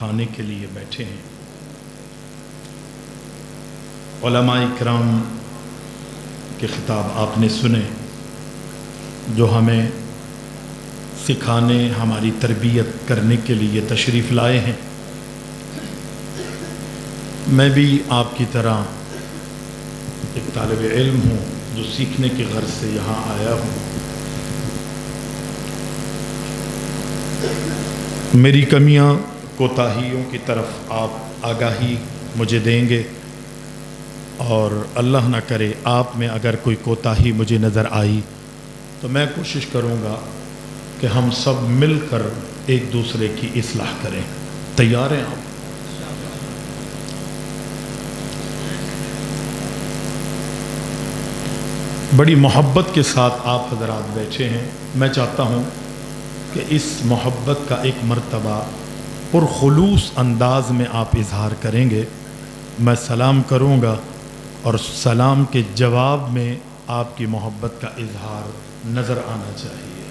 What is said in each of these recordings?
کھانے کے لیے بیٹھے ہیں۔ علماء اکرام کے خطاب آپ نے سنے جو ہمیں سکھانے، ہماری تربیت کرنے کے لیے تشریف لائے ہیں۔ میں بھی آپ کی طرح ایک طالب علم ہوں جو سیکھنے کی غرض سے یہاں آیا ہوں۔ میری کمیاں کوتاہیوں کی طرف آپ آگاہی مجھے دیں گے، اور اللہ نہ کرے آپ میں اگر کوئی کوتاہی مجھے نظر آئی تو میں کوشش کروں گا کہ ہم سب مل کر ایک دوسرے کی اصلاح کریں۔ تیار ہیں آپ؟ بڑی محبت کے ساتھ آپ حضرات بیٹھے ہیں۔ میں چاہتا ہوں کہ اس محبت کا ایک مرتبہ پرخلوص انداز میں آپ اظہار کریں گے۔ میں سلام کروں گا اور سلام کے جواب میں آپ کی محبت کا اظہار نظر آنا چاہیے۔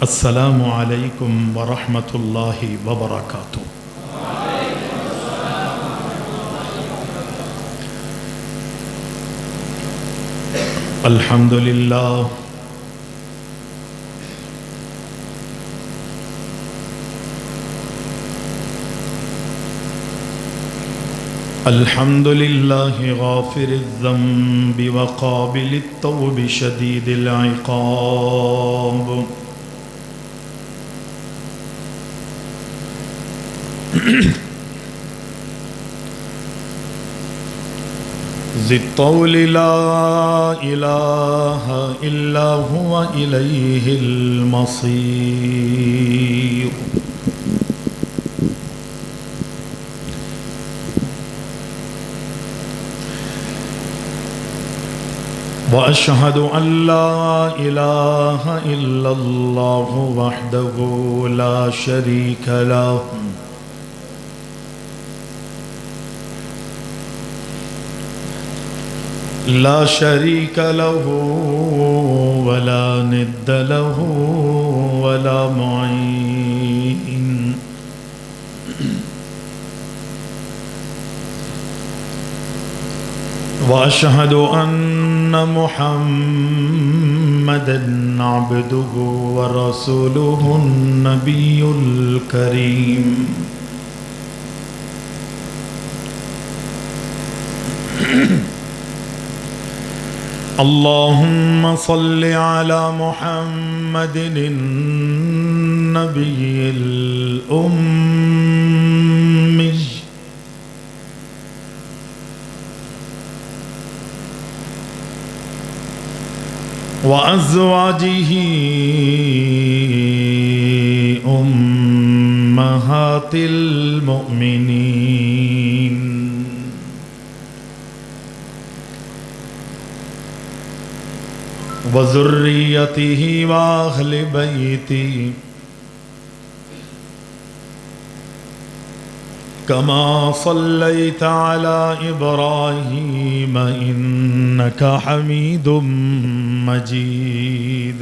السلام علیکم ورحمۃ اللہ وبرکاتہ۔ الحمد للہ الحمد للہ غافر الذنب وقابل التوب شدید العقاب، ذی الطول لا الہ الا هو الیہ المصیر، واشہد ان لا الہ الا اللہ وحدہ لا شریک لہ، لا شریک لہ ولا ند لہ ولا معین، واشہد ان محمدا عبدہ ورسولہ النبی الکریم، اللہم صل علی محمد النبی الأمی وأزواجہ أمہات المؤمنین، وذریتہ وأہل بیتہ کما صلیت علی ابراہیم انک حمید مجید،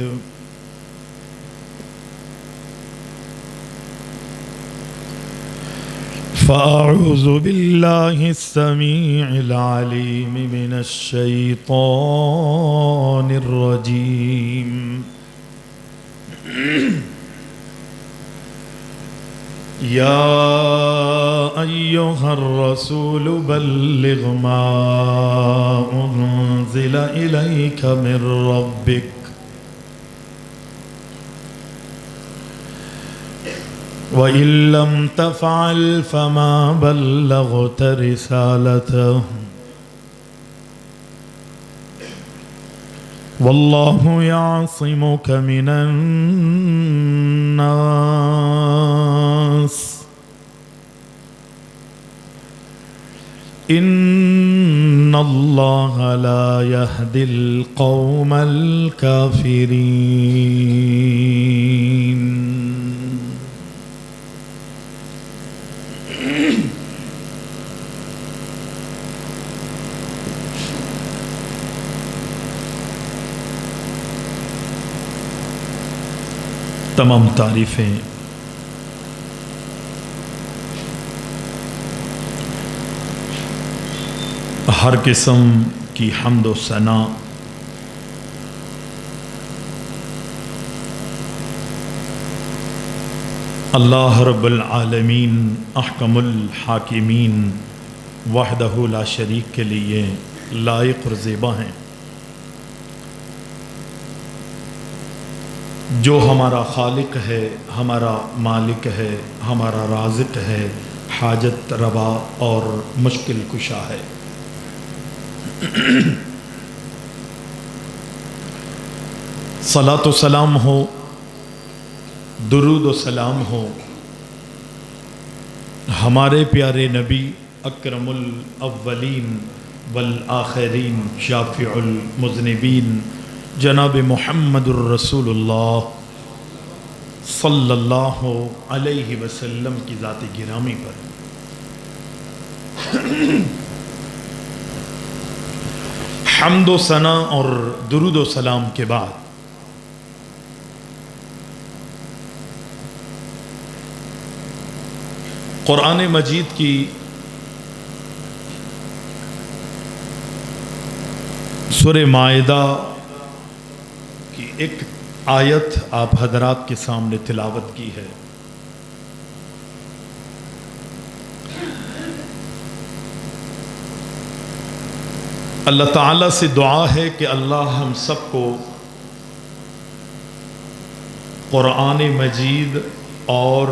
فأعوذ باللہ السمیع العلیم من الشیطان الرجیم، یا ایہا الرسول بلغ ما انزل الیک من ربک وَإِن لَّمْ تَفْعَلْ فَمَا بَلَّغْتَ رِسَالَتَهُ وَاللَّهُ يَعْصِمُكَ مِنَ النَّاسِ إِنَّ اللَّهَ لَا يَهْدِي الْقَوْمَ الْكَافِرِينَ۔ تمام تعریفیں ہر قسم کی حمد و ثنا اللہ رب العالمین احکم الحاکمین وحدہ لا شریک کے لیے لائق اور زیبا ہیں، جو ہمارا خالق ہے، ہمارا مالک ہے، ہمارا رازق ہے، حاجت روا اور مشکل کشا ہے۔ صلاۃ و سلام ہو، درود و سلام ہو ہمارے پیارے نبی اکرم الاولین والآخرین شافع المذنبین جناب محمد الرسول اللہ صلی اللہ علیہ وسلم کی ذات گرامی پر۔ حمد و ثنا اور درود و سلام کے بعد قرآن مجید کی سورہ مائدہ کی ایک آیت آپ حضرات کے سامنے تلاوت کی ہے۔ اللہ تعالیٰ سے دعا ہے کہ اللہ ہم سب کو قرآن مجید اور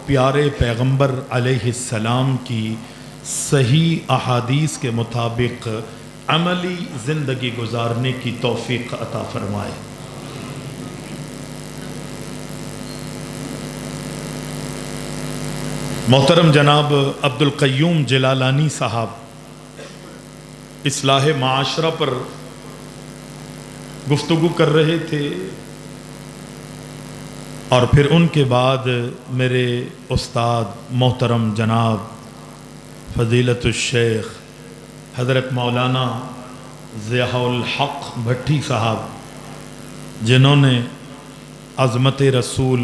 پیارے پیغمبر علیہ السلام کی صحیح احادیث کے مطابق عملی زندگی گزارنے کی توفیق عطا فرمائے۔ محترم جناب عبدالقیوم جلالانی صاحب اصلاح معاشرہ پر گفتگو کر رہے تھے، اور پھر ان کے بعد میرے استاد محترم جناب فضیلت الشیخ حضرت مولانا ضیاء الحق بھٹی صاحب، جنہوں نے عظمت رسول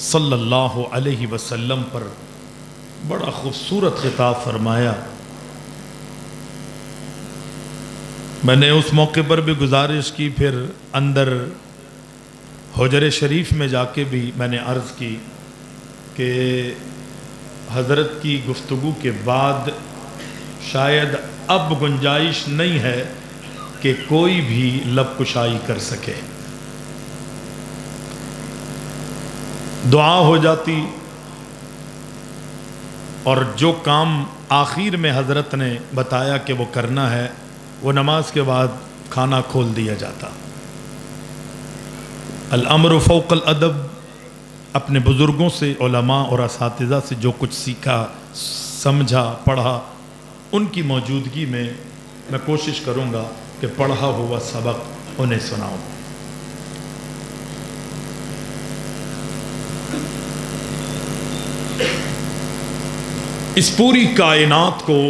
صلی اللہ علیہ وسلم پر بڑا خوبصورت خطاب فرمایا۔ میں نے اس موقع پر بھی گزارش کی، پھر اندر حجر شریف میں جا کے بھی میں نے عرض کی کہ حضرت کی گفتگو کے بعد شاید اب گنجائش نہیں ہے کہ کوئی بھی لب کشائی کر سکے۔ دعا ہو جاتی، اور جو کام آخر میں حضرت نے بتایا کہ وہ کرنا ہے، وہ نماز کے بعد کھانا کھول دیا جاتا۔ الامر فوق الادب، اپنے بزرگوں سے، علماء اور اساتذہ سے جو کچھ سیکھا، سمجھا، پڑھا، ان کی موجودگی میں میں کوشش کروں گا کہ پڑھا ہوا سبق انہیں سناؤں۔ اس پوری کائنات کو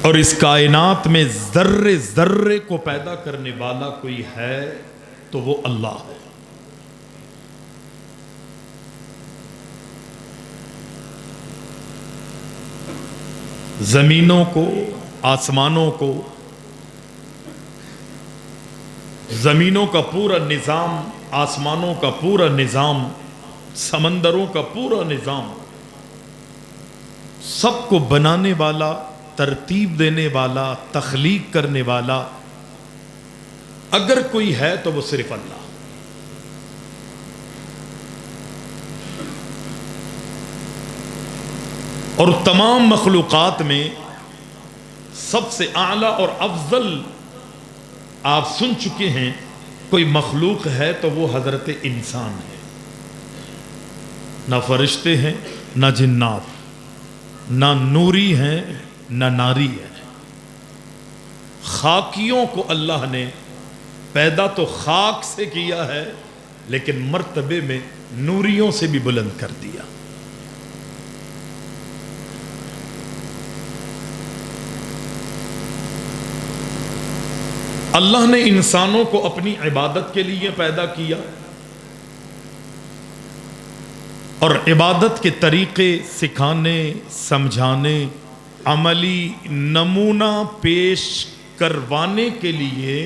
اور اس کائنات میں ذرے ذرے کو پیدا کرنے والا کوئی ہے تو وہ اللہ ہے۔ زمینوں کو، آسمانوں کو، زمینوں کا پورا نظام، آسمانوں کا پورا نظام، سمندروں کا پورا نظام، سب کو بنانے والا، ترتیب دینے والا، تخلیق کرنے والا اگر کوئی ہے تو وہ صرف اللہ۔ اور تمام مخلوقات میں سب سے اعلیٰ اور افضل آپ سن چکے ہیں کوئی مخلوق ہے تو وہ حضرت انسان ہے۔ نہ فرشتے ہیں، نہ جنات، نہ نوری ہیں، نہ ناری ہے۔ خاکیوں کو اللہ نے پیدا تو خاک سے کیا ہے، لیکن مرتبے میں نوریوں سے بھی بلند کر دیا۔ اللہ نے انسانوں کو اپنی عبادت کے لیے پیدا کیا، اور عبادت کے طریقے سکھانے، سمجھانے، عملی نمونہ پیش کروانے کے لیے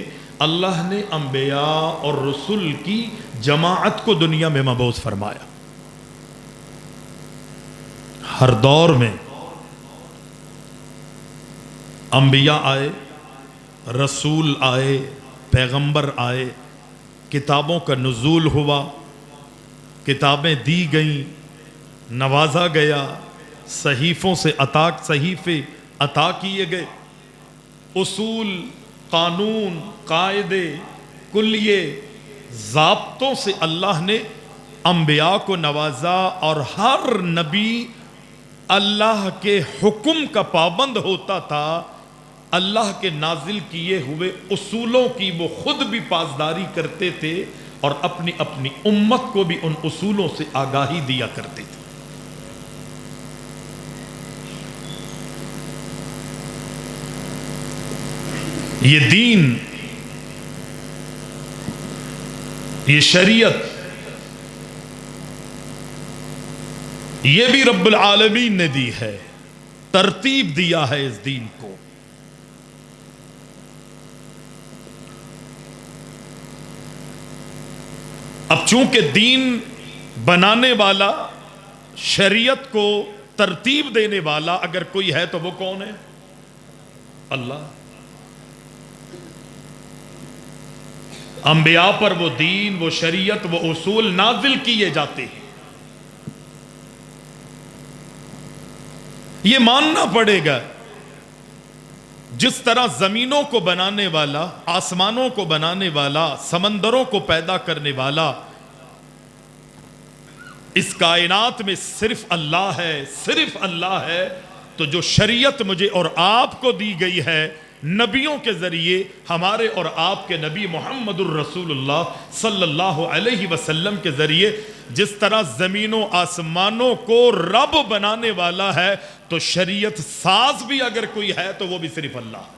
اللہ نے انبیاء اور رسول کی جماعت کو دنیا میں مبعوث فرمایا۔ ہر دور میں انبیاء آئے، رسول آئے، پیغمبر آئے، کتابوں کا نزول ہوا، کتابیں دی گئیں، نوازا گیا، صحیفوں سے صحیفے عطا کیے گئے، اصول، قانون، قاعدے، کلیے، ضابطوں سے اللہ نے انبیاء کو نوازا، اور ہر نبی اللہ کے حکم کا پابند ہوتا تھا۔ اللہ کے نازل کیے ہوئے اصولوں کی وہ خود بھی پاسداری کرتے تھے اور اپنی اپنی امت کو بھی ان اصولوں سے آگاہی دیا کرتے تھے۔ یہ دین، یہ شریعت، یہ بھی رب العالمین نے دی ہے، ترتیب دیا ہے اس دین کو۔ اب چونکہ دین بنانے والا، شریعت کو ترتیب دینے والا اگر کوئی ہے تو وہ کون ہے؟ اللہ۔ انبیاء پر وہ دین، وہ شریعت، وہ اصول نازل کیے جاتے ہیں۔ یہ ماننا پڑے گا جس طرح زمینوں کو بنانے والا، آسمانوں کو بنانے والا، سمندروں کو پیدا کرنے والا اس کائنات میں صرف اللہ ہے، صرف اللہ ہے، تو جو شریعت مجھے اور آپ کو دی گئی ہے نبیوں کے ذریعے، ہمارے اور آپ کے نبی محمد الرسول اللہ صلی اللہ علیہ وسلم کے ذریعے، جس طرح زمینوں آسمانوں کو رب بنانے والا ہے، تو شریعت ساز بھی اگر کوئی ہے تو وہ بھی صرف اللہ ہے۔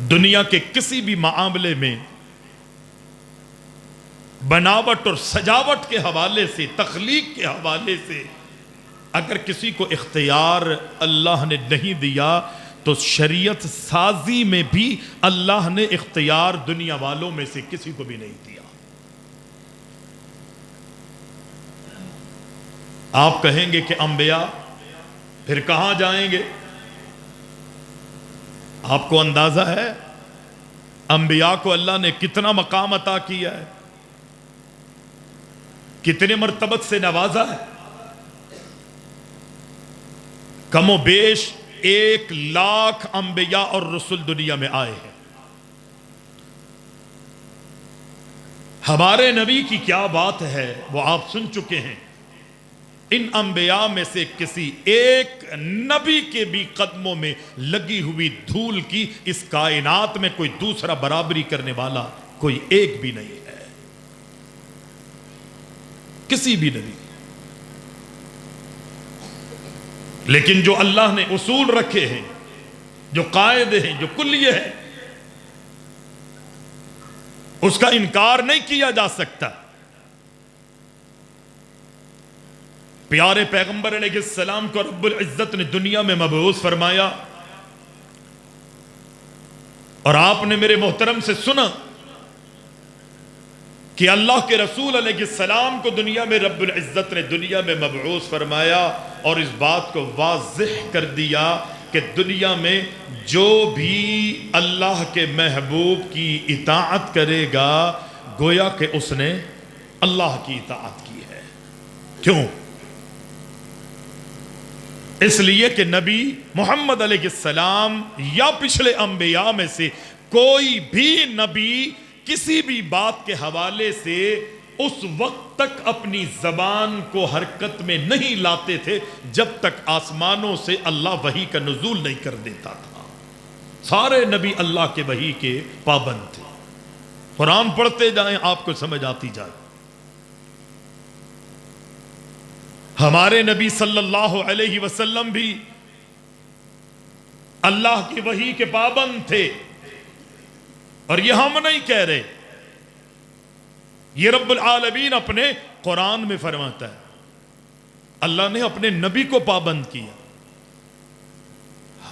دنیا کے کسی بھی معاملے میں بناوٹ اور سجاوٹ کے حوالے سے، تخلیق کے حوالے سے اگر کسی کو اختیار اللہ نے نہیں دیا، تو شریعت سازی میں بھی اللہ نے اختیار دنیا والوں میں سے کسی کو بھی نہیں دیا۔ آپ کہیں گے کہ انبیاء پھر کہاں جائیں گے؟ آپ کو اندازہ ہے انبیاء کو اللہ نے کتنا مقام عطا کیا ہے، کتنے مرتبت سے نوازا ہے؟ کم و بیش 1,00,000 انبیاء اور رسول دنیا میں آئے ہیں۔ ہمارے نبی کی کیا بات ہے وہ آپ سن چکے ہیں۔ ان انبیاء میں سے کسی ایک نبی کے بھی قدموں میں لگی ہوئی دھول کی اس کائنات میں کوئی دوسرا برابری کرنے والا کوئی ایک بھی نہیں ہے، کسی بھی نبی۔ لیکن جو اللہ نے اصول رکھے ہیں، جو قاعدے ہیں، جو کلیے ہیں، اس کا انکار نہیں کیا جا سکتا۔ پیارے پیغمبر علیہ السلام کو رب العزت نے دنیا میں مبعوث فرمایا، اور آپ نے میرے محترم سے سنا کہ اللہ کے رسول علیہ السلام کو دنیا میں رب العزت نے دنیا میں مبعوث فرمایا، اور اس بات کو واضح کر دیا کہ دنیا میں جو بھی اللہ کے محبوب کی اطاعت کرے گا گویا کہ اس نے اللہ کی اطاعت کی ہے۔ کیوں؟ اس لیے کہ نبی محمد علیہ السلام یا پچھلے انبیاء میں سے کوئی بھی نبی کسی بھی بات کے حوالے سے اس وقت تک اپنی زبان کو حرکت میں نہیں لاتے تھے جب تک آسمانوں سے اللہ وحی کا نزول نہیں کر دیتا تھا۔ سارے نبی اللہ کے وحی کے پابند تھے۔ قرآن پڑھتے جائیں آپ کو سمجھ آتی جائے۔ ہمارے نبی صلی اللہ علیہ وسلم بھی اللہ کی وحی کے پابند تھے، اور یہ ہم نہیں کہہ رہے، یہ رب العالمین اپنے قرآن میں فرماتا ہے. اللہ نے اپنے نبی کو پابند کیا.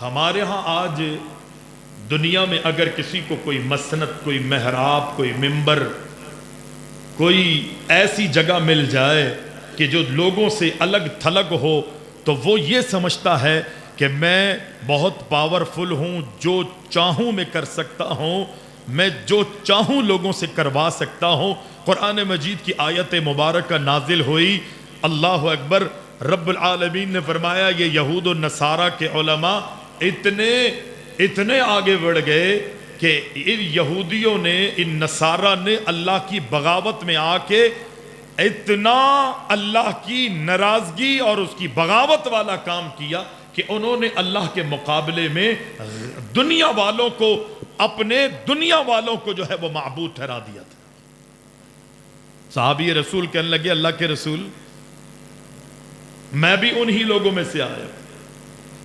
ہمارے ہاں آج دنیا میں اگر کسی کو کوئی مسند، کوئی محراب، کوئی منبر، کوئی ایسی جگہ مل جائے کہ جو لوگوں سے الگ تھلگ ہو تو وہ یہ سمجھتا ہے کہ میں بہت پاورفل ہوں، جو چاہوں میں کر سکتا ہوں، میں جو چاہوں لوگوں سے کروا سکتا ہوں. قرآن مجید کی آیت مبارکہ نازل ہوئی، اللہ اکبر، رب العالمین نے فرمایا یہ یہود و نصارہ کے علماء اتنے آگے بڑھ گئے کہ ان یہودیوں نے، ان نصارہ نے اللہ کی بغاوت میں آ کے اتنا اللہ کی ناراضگی اور اس کی بغاوت والا کام کیا کہ انہوں نے اللہ کے مقابلے میں دنیا والوں کو، اپنے دنیا والوں کو جو ہے وہ معبود ٹھہرا دیا تھا. صحابی رسول کہنے لگے اللہ کے رسول میں بھی انہی لوگوں میں سے آیا،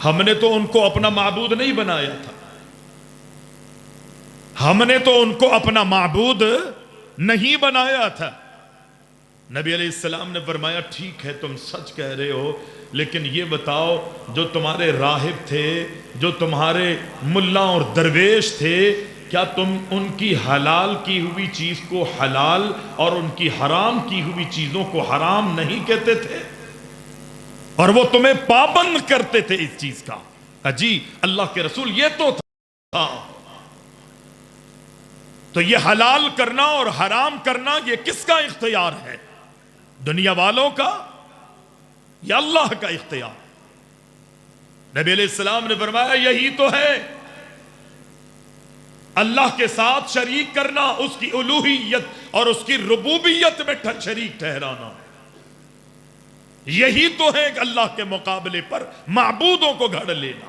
ہم نے تو ان کو اپنا معبود نہیں بنایا تھا، ہم نے تو ان کو اپنا معبود نہیں بنایا تھا. نبی علیہ السلام نے فرمایا ٹھیک ہے تم سچ کہہ رہے ہو، لیکن یہ بتاؤ جو تمہارے راہب تھے، جو تمہارے ملا اور درویش تھے، کیا تم ان کی حلال کی ہوئی چیز کو حلال اور ان کی حرام کی ہوئی چیزوں کو حرام نہیں کہتے تھے؟ اور وہ تمہیں پابند کرتے تھے اس چیز کا. جی اللہ کے رسول یہ تو تھا. تو یہ حلال کرنا اور حرام کرنا یہ کس کا اختیار ہے؟ دنیا والوں کا یا اللہ کا اختیار؟ نبی علیہ السلام نے فرمایا یہی تو ہے، اللہ کے ساتھ شریک کرنا، اس کی الوہیت اور اس کی ربوبیت میں شریک ٹھہرانا، یہی تو ہے کہ اللہ کے مقابلے پر معبودوں کو گھڑ لینا.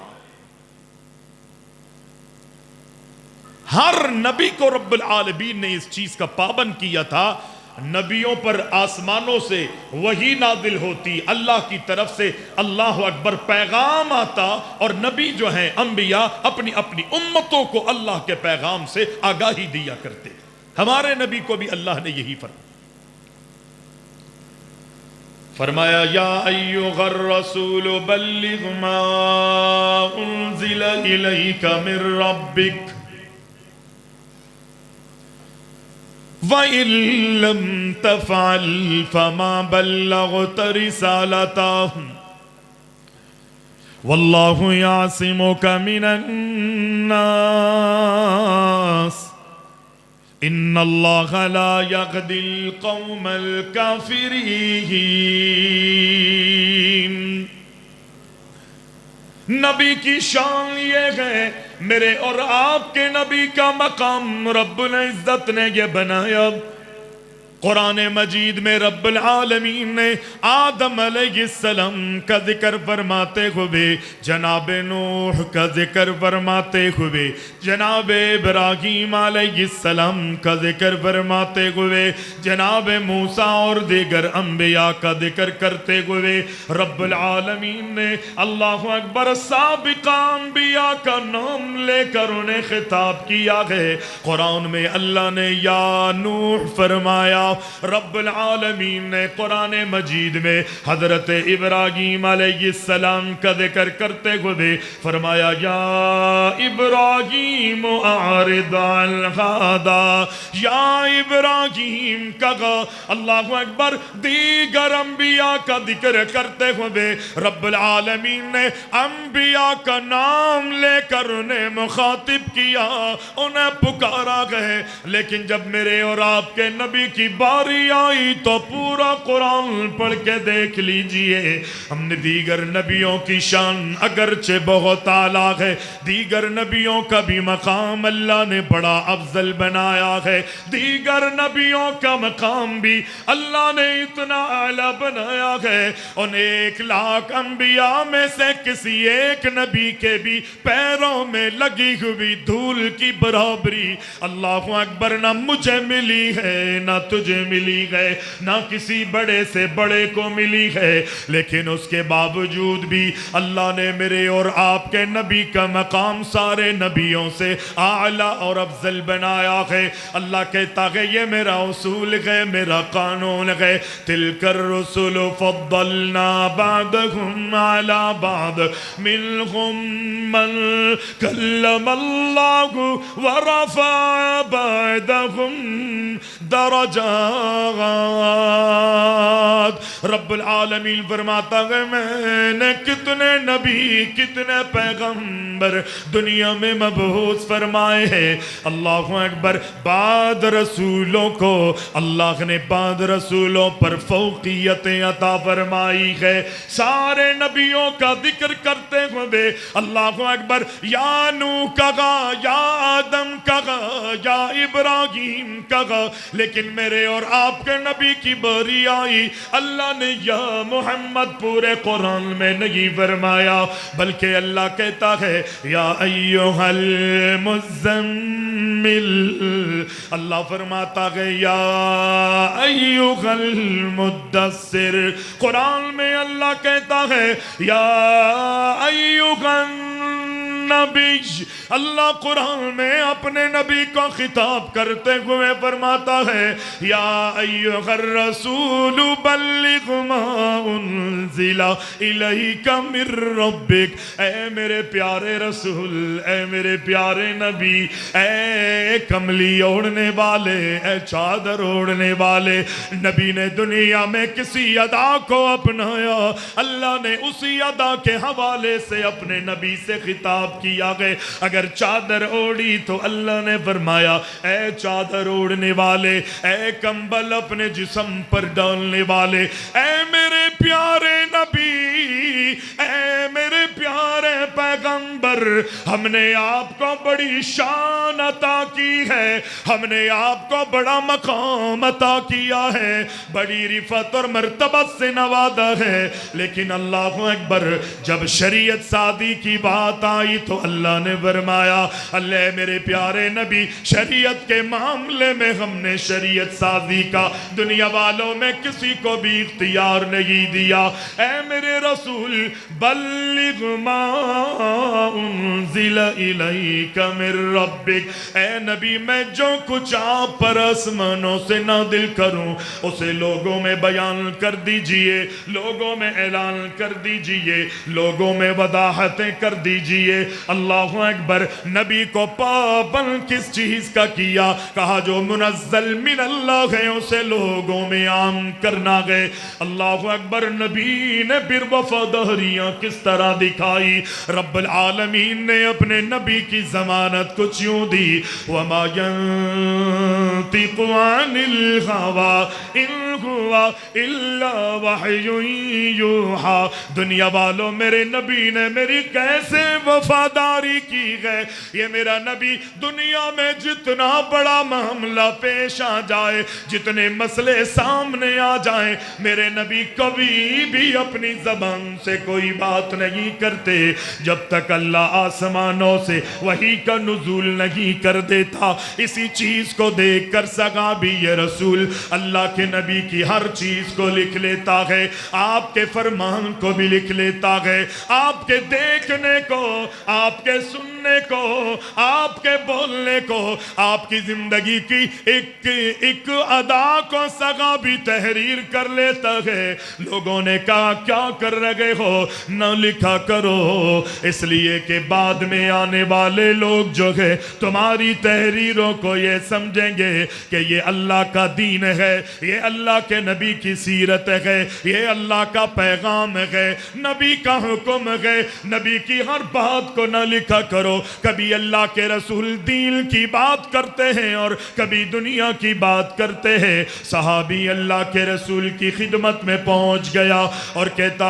ہر نبی کو رب العالمین نے اس چیز کا پابند کیا تھا. نبیوں پر آسمانوں سے وحی نازل ہوتی، اللہ کی طرف سے اللہ اکبر پیغام آتا، اور نبی جو ہیں انبیاء اپنی اپنی امتوں کو اللہ کے پیغام سے آگاہی دیا کرتے. ہمارے نبی کو بھی اللہ نے یہی فرمایا یا ایھا الرسول بلغ ما انزل الیک من ربک وَإِن لَّمْ تَفْعَلْ فَمَا بَلَّغْتَ رِسَالَتَهُ وَاللَّهُ يَعْصِمُكَ مِنَ النَّاسِ إِنَّ اللَّهَ لَا يَهْدِي الْقَوْمَ الْكَافِرِينَ. نبی کی شان یہ ہے، میرے اور آپ کے نبی کا مقام رب العزت نے یہ بنایا. قرآن مجید میں رب العالمین نے آدم علیہ السلام کا ذکر فرماتے ہوئے، جناب نوح کا ذکر فرماتے ہوئے، جناب ابراہیم علیہ السلام کا ذکر فرماتے ہوئے، جناب موسیٰ اور دیگر انبیاء کا ذکر کرتے ہوئے رب العالمین نے اللہ اکبر سابقہ انبیاء کا نام لے کر انہیں خطاب کیا ہے. قرآن میں اللہ نے یا نوح فرمایا، رب العالمین نے قرآن مجید میں حضرت ابراہیم علیہ السلام کا ذکر کرتے ہوئے فرمایا یا ابراہیم اعرض عن ھذا، یا ابراہیم کہا. اللہ اکبر دیگر انبیاء کا ذکر کرتے ہوئے رب العالمین نے انبیاء کا نام لے کر انہیں مخاطب کیا، انہیں پکارا گئے. لیکن جب میرے اور آپ کے نبی کی باری آئی تو پورا قرآن پڑھ کے دیکھ لیجئے، ہم نے دیگر نبیوں کی شان اگرچہ بہت اعلیٰ ہے، دیگر نبیوں کا بھی مقام اللہ نے بڑا افضل بنایا ہے، دیگر نبیوں کا مقام بھی اللہ نے اتنا اعلیٰ بنایا ہے، ان 1,00,000 انبیاء میں سے کسی ایک نبی کے بھی پیروں میں لگی ہوئی دھول کی برابری اللہ اکبر نہ مجھے ملی ہے نہ تجھے تجھے ملی ہے، نہ کسی بڑے سے بڑے کو ملی ہے، لیکن اس کے باوجود بھی اللہ نے میرے اور آپ کے نبی کا مقام سارے نبیوں سے اعلیٰ اور افضل بنایا ہے۔ اللہ کہتا ہے یہ میرا اصول ہے، میرا قانون ہے، تلک الرسل فضلنا بعضهم على بعض منهم من کلم اللہ ورفع بعضهم درجات۔ رب العالمین فرماتا ہے میں نے کتنے نبی کتنے پیغمبر دنیا میں مبعوث فرمائے ہیں، اللہ اکبر، بعد رسولوں کو اللہ نے بعد رسولوں پر فوقیتیں عطا فرمائی ہے۔ سارے نبیوں کا ذکر کرتے ہوئے اللہ اکبر یا نوح کہا، یا آدم کہا، یا ابراہیم کہا، لیکن میرے اور آپ کے نبی کی باری آئی اللہ نے یا محمد پورے قرآن میں نہیں فرمایا، بلکہ اللہ کہتا ہے یا ایھا المزمل، اللہ فرماتا ہے یا ایھا المدثر، قرآن میں اللہ کہتا ہے یا ایھا نبی، اللہ قرآن میں اپنے نبی کو خطاب کرتے ہوئے فرماتا ہے یا ایھا الرسول بلغ ما انزل الیک من ربک، اے میرے پیارے رسول، اے میرے پیارے نبی، اے کملی اوڑھنے والے، اے چادر اوڑھنے والے، نبی نے دنیا میں کسی ادا کو اپنایا، اللہ نے اسی ادا کے حوالے سے اپنے نبی سے خطاب کیا گئے۔ اگر چادر اوڑھی تو اللہ نے فرمایا اے چادر اوڑھنے والے، اے کمبل اپنے جسم پر ڈالنے والے، اے میرے پیارے نبی، اے میرے پیارے پیغمبر، ہم نے آپ کو بڑی شان عطا کی ہے، ہم نے آپ کو بڑا مقام عطا کیا ہے، بڑی رفعت اور مرتبت سے نوازا ہے، لیکن اللہ اکبر جب شریعت سازی کی بات آئی تو اللہ نے فرمایا اللہ میرے پیارے نبی، شریعت کے معاملے میں ہم نے شریعت سازی کا دنیا والوں میں کسی کو بھی اختیار نہیں دیا۔ اے میرے رسول بلغ ما انزل الیک من ربک، اے نبی میں جو کچھ آپ پر آسمانوں سے نازل کروں اسے لوگوں میں بیان کر دیجئے، لوگوں میں اعلان کر دیجئے، لوگوں میں وضاحتیں کر دیجئے۔ اللہ اکبر، نبی کو پابند کس چیز کا کیا؟ کہا جو منزل من اللہ ہے اسے لوگوں میں عام کرنا گئے۔ اللہ اکبر، نبی نے پھر وفاداریاں کس طرح دکھائی؟ رب العالمین نے اپنے نبی کی ضمانت کچھ یوں دی وما ينطق عن الهوى ان هو الا وحی یوحی۔ دنیا والوں، میرے نبی نے میری کیسے وفاداری کی ہے؟ یہ میرا نبی دنیا میں جتنا بڑا معاملہ پیش آ جائے، جتنے مسئلے سامنے آ جائیں، میرے نبی کبھی بھی اپنی زبان سے کوئی بات نہیں کرتے جب تک اللہ آسمانوں سے وحی کا نزول نہیں کر دیتا۔ اسی چیز کو دیکھ کر صحابی یہ رسول اللہ کے نبی کی ہر چیز کو لکھ لیتا ہے، آپ کے فرمان کو بھی لکھ لیتا ہے، آپ کے دیکھنے کو، آپ کے سننے کو، آپ کے بولنے کو، آپ کی زندگی کی ایک ادا کو صحابی تحریر کر لیتا ہے۔ لوگوں نے کہا کیا کر رہے ہو؟ نہ لکھا کرو، اس لیے کہ بعد میں آنے والے لوگ جو ہے تمہاری تحریروں کو یہ سمجھیں گے کہ یہ اللہ کا دین ہے، یہ اللہ کے نبی کی سیرت ہے، یہ اللہ کا پیغام ہے، نبی کا حکم ہے۔ نبی کی ہر بات کو نہ لکھا کرو۔ کبھی اللہ کے رسول دین کی بات کرتے ہیں اور کبھی دنیا کی بات کرتے ہیں۔ صحابی اللہ کے رسول کی خدمت میں پہنچ گیا اور کہتا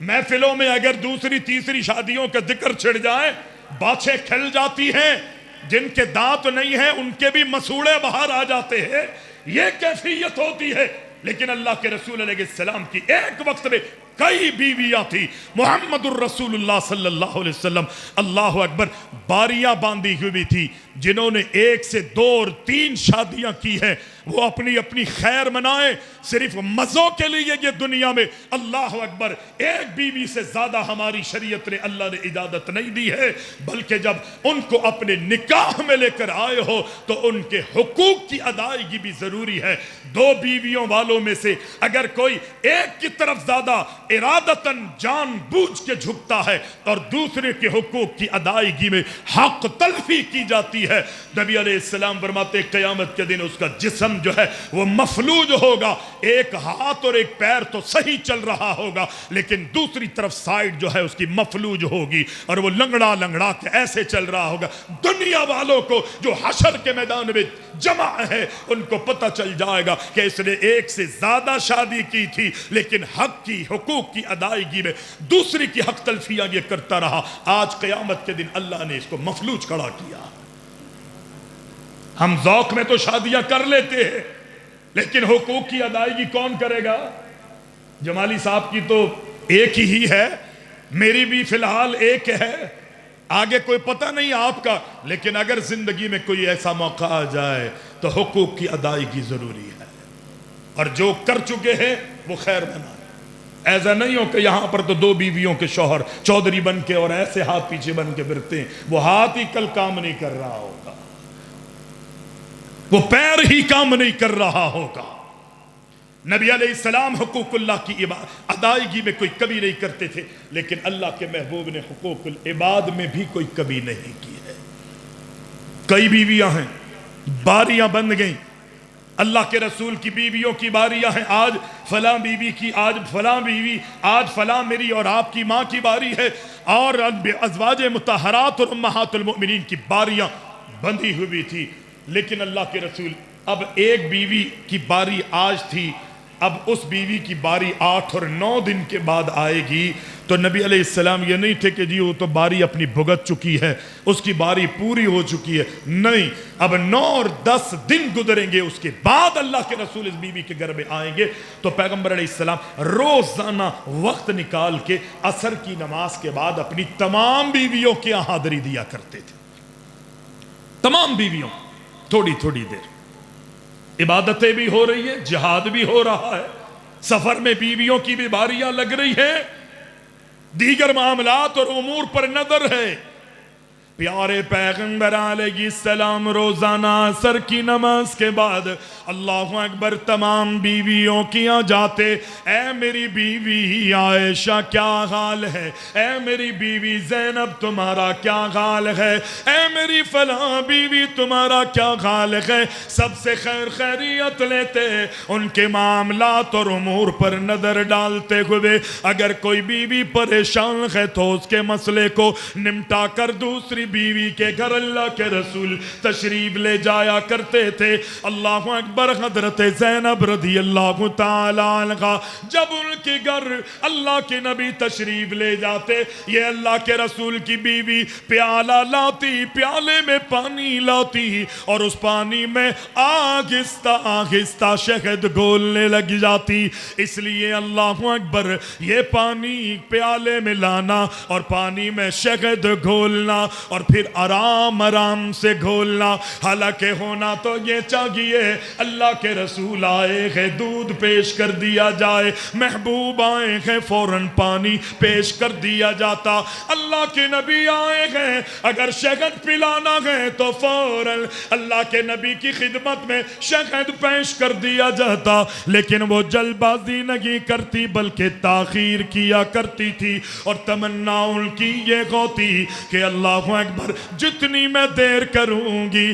محفلوں میں اگر دوسری تیسری شادیوں کا ذکر چھڑ جائے باچھیں کھل جاتی ہیں، جن کے دانت نہیں ہیں ان کے بھی مسوڑے باہر آ جاتے ہیں، یہ کیفیت ہوتی ہے۔ لیکن اللہ کے رسول علیہ السلام کی ایک وقت میں کئی بیویاں تھی، محمد الرسول اللہ صلی اللہ علیہ وسلم، اللہ اکبر، باریاں باندھی ہوئی تھی، جنہوں نے 1 سے 2 اور 3 شادیاں کی ہیں، وہ اپنی اپنی خیر منائے صرف مزوں کے لیے یہ دنیا میں، اللہ اکبر، ایک بیوی سے زیادہ ہماری شریعت نے اللہ نے اجازت نہیں دی ہے، بلکہ جب ان کو اپنے نکاح میں لے کر آئے ہو تو ان کے حقوق کی ادائیگی بھی ضروری ہے۔ 2 بیویوں والوں میں سے اگر کوئی ایک کی طرف زیادہ ارادتاً جان بوجھ کے جھکتا ہے اور دوسرے کے حقوق کی ادائیگی میں حق تلفی کی جاتی ہے، نبی علیہ السلام فرماتے قیامت کے دن اس کا جسم جو ہے وہ مفلوج ہوگا، ایک ہاتھ اور ایک پیر تو صحیح چل رہا ہوگا لیکن دوسری طرف سائیڈ جو ہے اس کی مفلوج ہوگی اور وہ لنگڑا لنگڑا کے ایسے چل رہا ہوگا۔ دنیا والوں کو جو حشر کے میدان میں جمع ہے ان کو پتہ چل جائے گا کہ اس نے 1 سے زیادہ شادی کی تھی لیکن حق کی حقوق کی ادائیگی میں دوسری کی حق تلفیاں یہ کرتا رہا۔ آج قیامت کے دن اللہ نے اس کو مفلوج کھڑا کیا۔ ہم ذوق میں تو شادیاں کر لیتے ہیں لیکن حقوق کی ادائیگی کون کرے گا؟ جمالی صاحب کی تو ایک ہی ہے، میری بھی فی الحال ایک ہے، آگے کوئی پتہ نہیں آپ کا، لیکن اگر زندگی میں کوئی ایسا موقع آ جائے تو حقوق کی ادائیگی ضروری ہے، اور جو کر چکے ہیں وہ خیر بنا۔ ایسا نہیں ہو کہ یہاں پر تو 2 بیویوں کے شوہر چودھری بن کے اور ایسے ہاتھ پیچھے بن کے پھرتے ہیں، وہ ہاتھ ہی کل کام نہیں کر رہا ہوگا، وہ پیر ہی کام نہیں کر رہا ہوگا۔ نبی علیہ السلام حقوق اللہ کی ادائیگی میں کوئی کمی نہیں کرتے تھے، لیکن اللہ کے محبوب نے حقوق العباد میں بھی کوئی کمی نہیں کی ہے۔ کئی بیویاں ہیں، باریاں بند گئیں، اللہ کے رسول کی بیویوں کی باریاں ہیں، آج فلاں بیوی کی، آج فلاں بیوی، آج فلاں میری اور آپ کی ماں کی باری ہے، اور ازواج مطہرات اور امہات المؤمنین کی باریاں بندھی ہوئی تھی۔ لیکن اللہ کے رسول، اب ایک بیوی کی باری آج تھی، اب اس بیوی کی باری 8 اور 9 دن کے بعد آئے گی، تو نبی علیہ السلام یہ نہیں تھے کہ جی وہ تو باری اپنی بھگت چکی ہے، اس کی باری پوری ہو چکی ہے، نہیں، اب 9 اور 10 دن گزریں گے، اس کے بعد اللہ کے رسول اس بیوی کے گھر میں آئیں گے۔ تو پیغمبر علیہ السلام روزانہ وقت نکال کے عصر کی نماز کے بعد اپنی تمام بیویوں کی حاضری دیا کرتے تھے، تمام بیویوں، تھوڑی تھوڑی دیر، عبادتیں بھی ہو رہی ہے، جہاد بھی ہو رہا ہے، سفر میں بیویوں کی بھی باریاں لگ رہی ہیں، دیگر معاملات اور امور پر نظر ہے۔ پیارے پیغمبر علیہ السلام روزانہ عصر کی نماز کے بعد اللہ اکبر تمام بیویوں کی جاتے، اے میری بیوی عائشہ کیا حال ہے، اے میری بیوی زینب تمہارا کیا حال ہے، اے میری فلاں بیوی تمہارا کیا حال ہے، سب سے خیر خیریت لیتے، ان کے معاملات اور امور پر نظر ڈالتے ہوئے اگر کوئی بیوی پریشان ہے تو اس کے مسئلے کو نمٹا کر دوسری بیوی کے گھر اللہ کے رسول تشریف لے جایا کرتے تھے۔ اللہ اکبر، حضرت زینب رضی اللہ تعالی عنہ جب ان کے گھر اللہ کے نبی تشریف لے جاتے، یہ اللہ کے رسول کی بیوی پیالہ لاتی، پیالے میں پانی لاتی اور اس پانی میں آہستہ آہستہ شہد گھولنے لگ جاتی۔ اس لیے اللہ اکبر، یہ پانی پیالے میں لانا اور پانی میں شہد گھولنا اور پھر آرام آرام سے گھولنا، حالانکہ ہونا تو یہ چاہیے اللہ کے رسول آئے ہیں دودھ پیش کر دیا جائے، محبوب آئے ہیں فوراً پانی پیش کر دیا جاتا، اللہ کے نبی آئے ہیں اگر شہد پلانا ہے تو فوراً اللہ کے نبی کی خدمت میں شہد پیش کر دیا جاتا، لیکن وہ جلد بازی نہیں کرتی بلکہ تاخیر کیا کرتی تھی، اور تمنا ان کی یہ ہوتی کہ اللہ اکبر، جتنی میں دیر کروں گی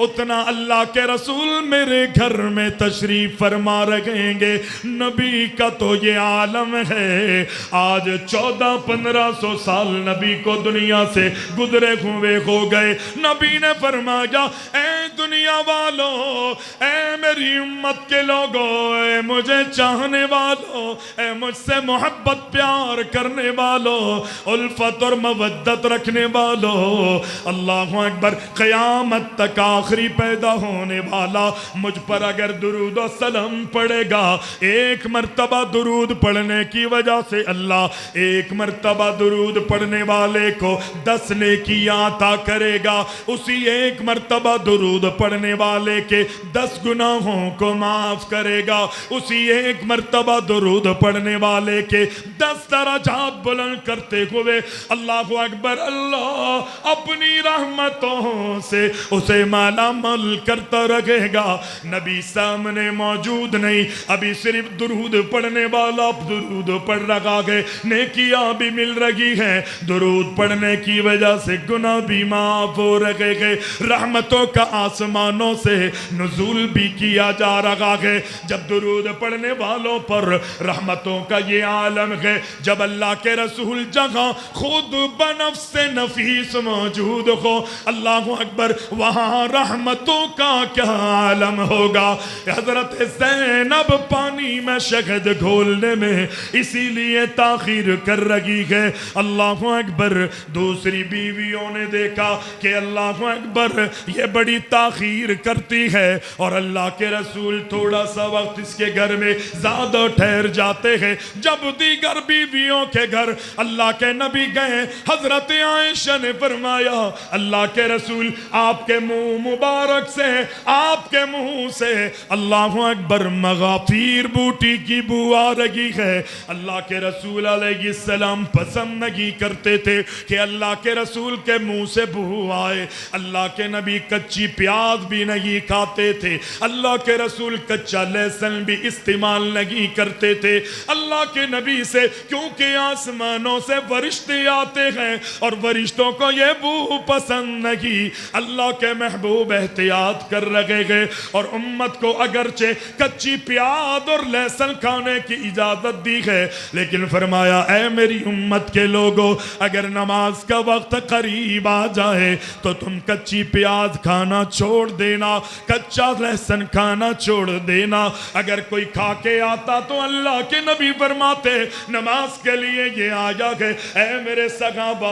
اتنا اللہ کے رسول میرے گھر میں تشریف فرما رکھیں گے۔ نبی کا تو یہ عالم ہے، آج 1400-1500 سال نبی کو دنیا سے گزرے ہوئے ہو گئے۔ نبی نے فرمایا اے دنیا والوں، اے میری امت کے لوگوں، اے مجھے چاہنے والوں، اے مجھ سے محبت پیار کرنے والوں، الفت اور مودت رکھنے والوں، اللہ اکبر، قیامت تک آخری پیدا ہونے والا مجھ پر اگر درود و سلام پڑھے گا، ایک مرتبہ درود پڑھنے کی وجہ سے اللہ ایک مرتبہ درود پڑھنے والے کو 10 نیکیاں عطا کرے گا، اسی ایک مرتبہ درود پڑھنے والے کے 10 گناہوں کو معاف کرے گا، اسی ایک مرتبہ درود پڑھنے والے کے 10 درجات بلند کرتے ہوئے اللہ اکبر، اللہ اپنی رحمتوں سے اسے مالا مال کرتا رکھے گا۔ نبی سامنے موجود نہیں، ابھی صرف درود پڑھنے والا درود پڑھ رہا ہے، نیکیاں بھی مل رہی ہیں، درود پڑھنے کی وجہ سے گناہ بھی معاف ہو رہے ہیں، رحمتوں کا آسمانوں سے نزول بھی کیا جا رہا ہے۔ جب درود پڑھنے والوں پر رحمتوں کا یہ عالم ہے، جب اللہ کے رسول جہاں خود بنفس نفیس موجود ہو، اللہ اکبر، وہاں رحمتوں کا کیا عالم ہوگا۔ حضرت زینب پانی میں شہد گھولنے میں اسی لیے تاخیر کر رہی ہے، اللہ اکبر۔ دوسری بیویوں نے دیکھا کہ اللہ اکبر یہ بڑی تاخیر کرتی ہے، اور اللہ کے رسول تھوڑا سا وقت اس کے گھر میں زیادہ ٹھہر جاتے ہیں۔ جب دیگر بیویوں کے گھر اللہ کے نبی گئے، حضرت عائشہ نے فرمایا اللہ کے رسول آپ کے منہ مبارک سے، آپ کے منہ سے اللہ اکبر مغافیر بوٹی کی بو آ رہی ہے۔ اللہ کے رسول علیہ السلام پسند نہیں کرتے تھے کہ اللہ کے رسول کے منہ سے بو آئے۔ اللہ کے نبی کچی پیاز بھی نہیں کھاتے تھے، اللہ کے رسول کچا لہسن بھی استعمال نہیں کرتے تھے۔ اللہ کے نبی سے کیونکہ آسمانوں سے فرشتے آتے ہیں اور فرشتوں کو یہ بو پسند نہیں، اللہ کے محبوب احتیاط کر رہے ہیں، اور امت کو اگرچہ کچی پیاز اور لہسن کھانے کی اجازت دی ہے، لیکن فرمایا اے میری امت کے لوگوں، اگر نماز کا وقت قریب آ جائے تو تم کچی پیاز کھانا چھوڑ دینا، کچا لہسن کھانا چھوڑ دینا۔ اگر کوئی کھا کے آتا تو اللہ کے نبی فرماتے نماز کے لیے یہ آیا ہے، اے میرے صحابہ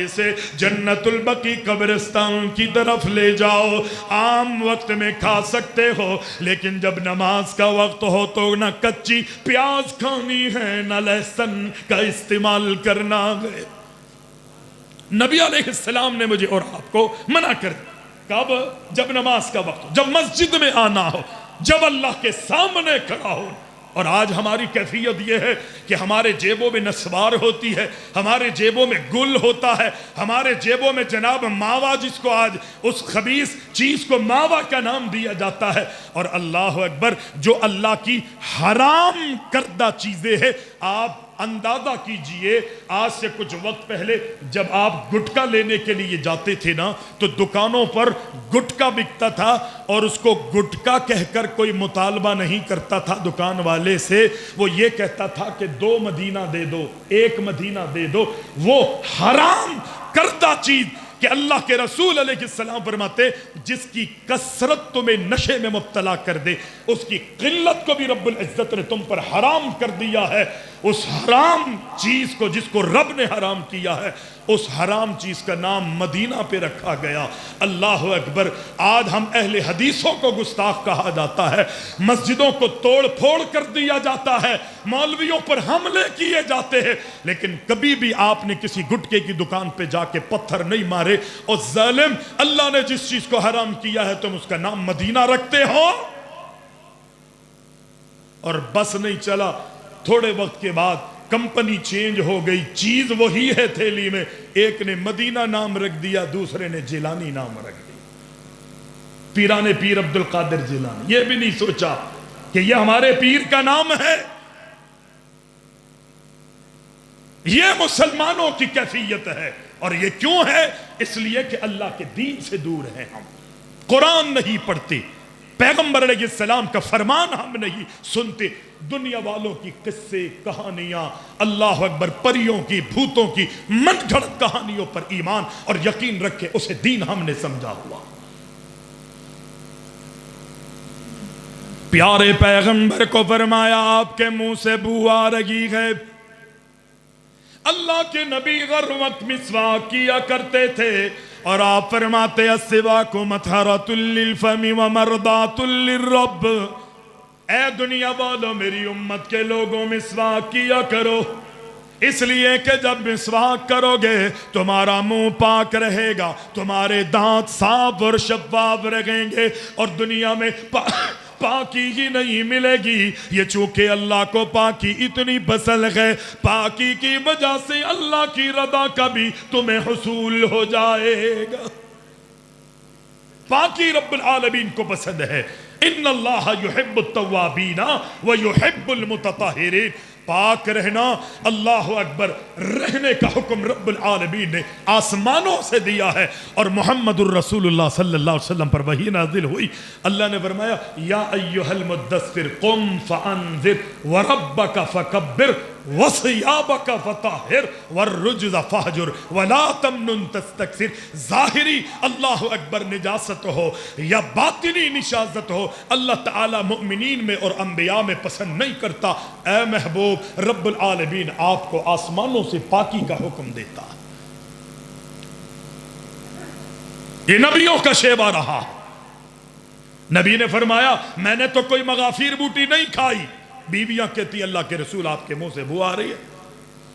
اسے جنت البقیع قبرستان کی طرف لے جاؤ، عام وقت میں کھا سکتے ہو، لیکن جب نماز کا وقت ہو تو نہ کچی پیاز کھانی ہے نہ لہسن کا استعمال کرنا ہے۔ نبی علیہ السلام نے مجھے اور آپ کو منع کر دیا، کب؟ جب نماز کا وقت ہو، جب مسجد میں آنا ہو، جب اللہ کے سامنے کھڑا ہو۔ اور آج ہماری کیفیت یہ ہے کہ ہمارے جیبوں میں نسوار ہوتی ہے، ہمارے جیبوں میں گل ہوتا ہے، ہمارے جیبوں میں جناب ماوا، جس کو آج اس خبیث چیز کو ماوا کا نام دیا جاتا ہے، اور اللہ اکبر جو اللہ کی حرام کردہ چیزیں ہیں۔ آپ اندازہ کیجئے آج سے کچھ وقت پہلے جب آپ گٹکا لینے کے لیے جاتے تھے نا، تو دکانوں پر گٹکا بکتا تھا، اور اس کو گٹکا کہہ کر کوئی مطالبہ نہیں کرتا تھا دکان والے سے، وہ یہ کہتا تھا کہ 2 مدینہ دے دو، 1 مدینہ دے دو۔ وہ حرام کردہ چیز کہ اللہ کے رسول علیہ السلام فرماتے جس کی کثرت تمہیں نشے میں مبتلا کر دے، اس کی قلت کو بھی رب العزت نے تم پر حرام کر دیا ہے۔ اس حرام چیز کو جس کو رب نے حرام کیا ہے، اس حرام چیز کا نام مدینہ پہ رکھا گیا۔ اللہ اکبر، آج ہم اہل حدیثوں کو گستاخ کہا جاتا ہے، مسجدوں کو توڑ پھوڑ کر دیا جاتا ہے، مولویوں پر حملے کیے جاتے ہیں، لیکن کبھی بھی آپ نے کسی گٹکے کی دکان پہ جا کے پتھر نہیں مارے۔ اور ظالم، اللہ نے جس چیز کو حرام کیا ہے تم اس کا نام مدینہ رکھتے ہو۔ اور بس نہیں چلا، تھوڑے وقت کے بعد کمپنی چینج ہو گئی، چیز وہی ہے تھیلی میں، ایک نے مدینہ نام رکھ دیا، دوسرے نے جیلانی نام رکھ دیا، پیران پیر عبد القادر جیلانی۔ یہ بھی نہیں سوچا کہ یہ ہمارے پیر کا نام ہے۔ یہ مسلمانوں کی کیفیت ہے، اور یہ کیوں ہے؟ اس لیے کہ اللہ کے دین سے دور ہیں ہم۔ قرآن نہیں پڑھتے، پیغمبر علیہ السلام کا فرمان ہم نہیں سنتے، دنیا والوں کی قصے کہانیاں، اللہ اکبر، پریوں کی بھوتوں کی من گھڑت کہانیوں پر ایمان اور یقین رکھے، اسے دین ہم نے سمجھا ہوا۔ پیارے پیغمبر کو فرمایا آپ کے منہ سے بو آ رہی ہے۔ اللہ کے نبی ہر وقت مسواک کیا کرتے تھے اور آپ فرماتے السواک مطہرۃ للفم ومرضات للرب۔ اے دنیا والوں، میری امت کے لوگوں، مسواک کیا کرو، اس لیے کہ جب مسواک کرو گے تمہارا منہ پاک رہے گا، تمہارے دانت صاف اور شفاف رہیں گے، اور دنیا میں پاکی ہی نہیں ملے گی۔ یہ چونکہ اللہ کو پاکی اتنی پسند ہے، پاکی کی وجہ سے اللہ کی رضا کا بھی تمہیں حصول ہو جائے گا۔ پاکی رب العالمین کو پسند ہے۔ ان اللہ یحب التوابین ویحب المتطہرین۔ پاک رہنا، اللہ اکبر، رہنے کا حکم رب العالمین نے آسمانوں سے دیا ہے، اور محمد الرسول اللہ صلی اللہ علیہ وسلم پر وحی نازل ہوئی۔ اللہ نے فرمایا یا ایھا المدثر قم فانذر وربک فکبر وثیابک فطہر والرجز فہجر ولا تمنن تستکثر۔ ظاہری اللہ اکبر نجاست ہو یا باطنی نشاست ہو، اللہ تعالی مؤمنین میں اور انبیاء میں پسند نہیں کرتا۔ اے محبوب، رب العالمین آپ کو آسمانوں سے پاکی کا حکم دیتا۔ یہ نبیوں کا شیوا رہا۔ نبی نے فرمایا میں نے تو کوئی مغافیر بوٹی نہیں کھائی۔ بیویاں کہتی اللہ کے رسول آپ کے منہ سے بو آ رہی ہے۔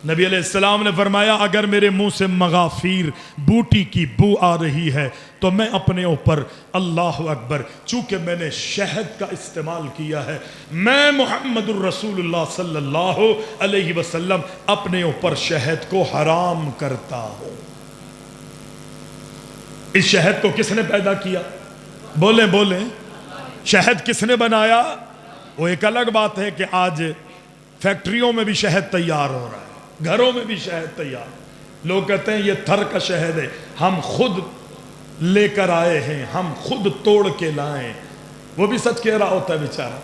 نبی علیہ السلام نے فرمایا اگر میرے منہ سے مغافیر بوٹی کی بو آ رہی ہے تو میں اپنے اوپر، اللہ اکبر، چونکہ میں نے شہد کا استعمال کیا ہے، میں محمد الرسول اللہ صلی اللہ علیہ وسلم اپنے اوپر شہد کو حرام کرتا ہوں۔ اس شہد کو کس نے پیدا کیا؟ بولیں بولیں، شہد کس نے بنایا؟ وہ ایک الگ بات ہے کہ آج فیکٹریوں میں بھی شہد تیار ہو رہا ہے، گھروں میں بھی شہد تیار۔ لوگ کہتے ہیں یہ تھر کا شہد ہے، ہم خود لے کر آئے ہیں، ہم خود توڑ کے لائیں۔ وہ بھی سچ کہہ رہا ہوتا ہے بیچارہ،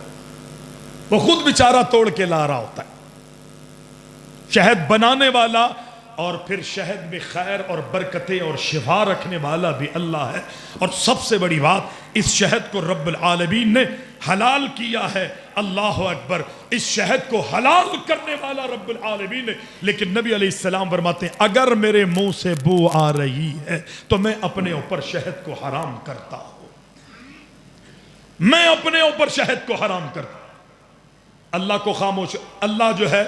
وہ خود بیچارہ توڑ کے لا رہا ہوتا ہے۔ شہد بنانے والا اور پھر شہد میں خیر اور برکتیں اور شفا رکھنے والا بھی اللہ ہے، اور سب سے بڑی بات اس شہد کو رب العالمین نے حلال کیا ہے۔ اللہ اکبر، اس شہد کو حلال کرنے والا رب العالمین نے۔ لیکن نبی علیہ السلام فرماتے ہیں اگر میرے منہ سے بو آ رہی ہے تو میں اپنے اوپر شہد کو حرام کرتا ہوں، میں اپنے اوپر شہد کو حرام کرتا ہوں۔ اللہ کو خاموش، اللہ جو ہے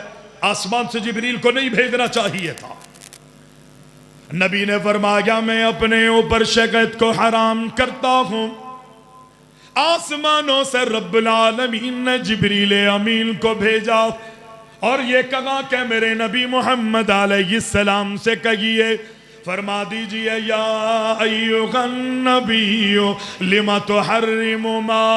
آسمان سے جبریل کو نہیں بھیجنا چاہیے تھا۔ نبی نے فرمایا میں اپنے اوپر شہد کو حرام کرتا ہوں۔ آسمانوں سے رب العالمین نے جبریل امین کو بھیجا اور یہ کہا کہ میرے نبی محمد علیہ السلام سے کہیے، فرما دیجئے یا ایھا النبی لما تحرم ما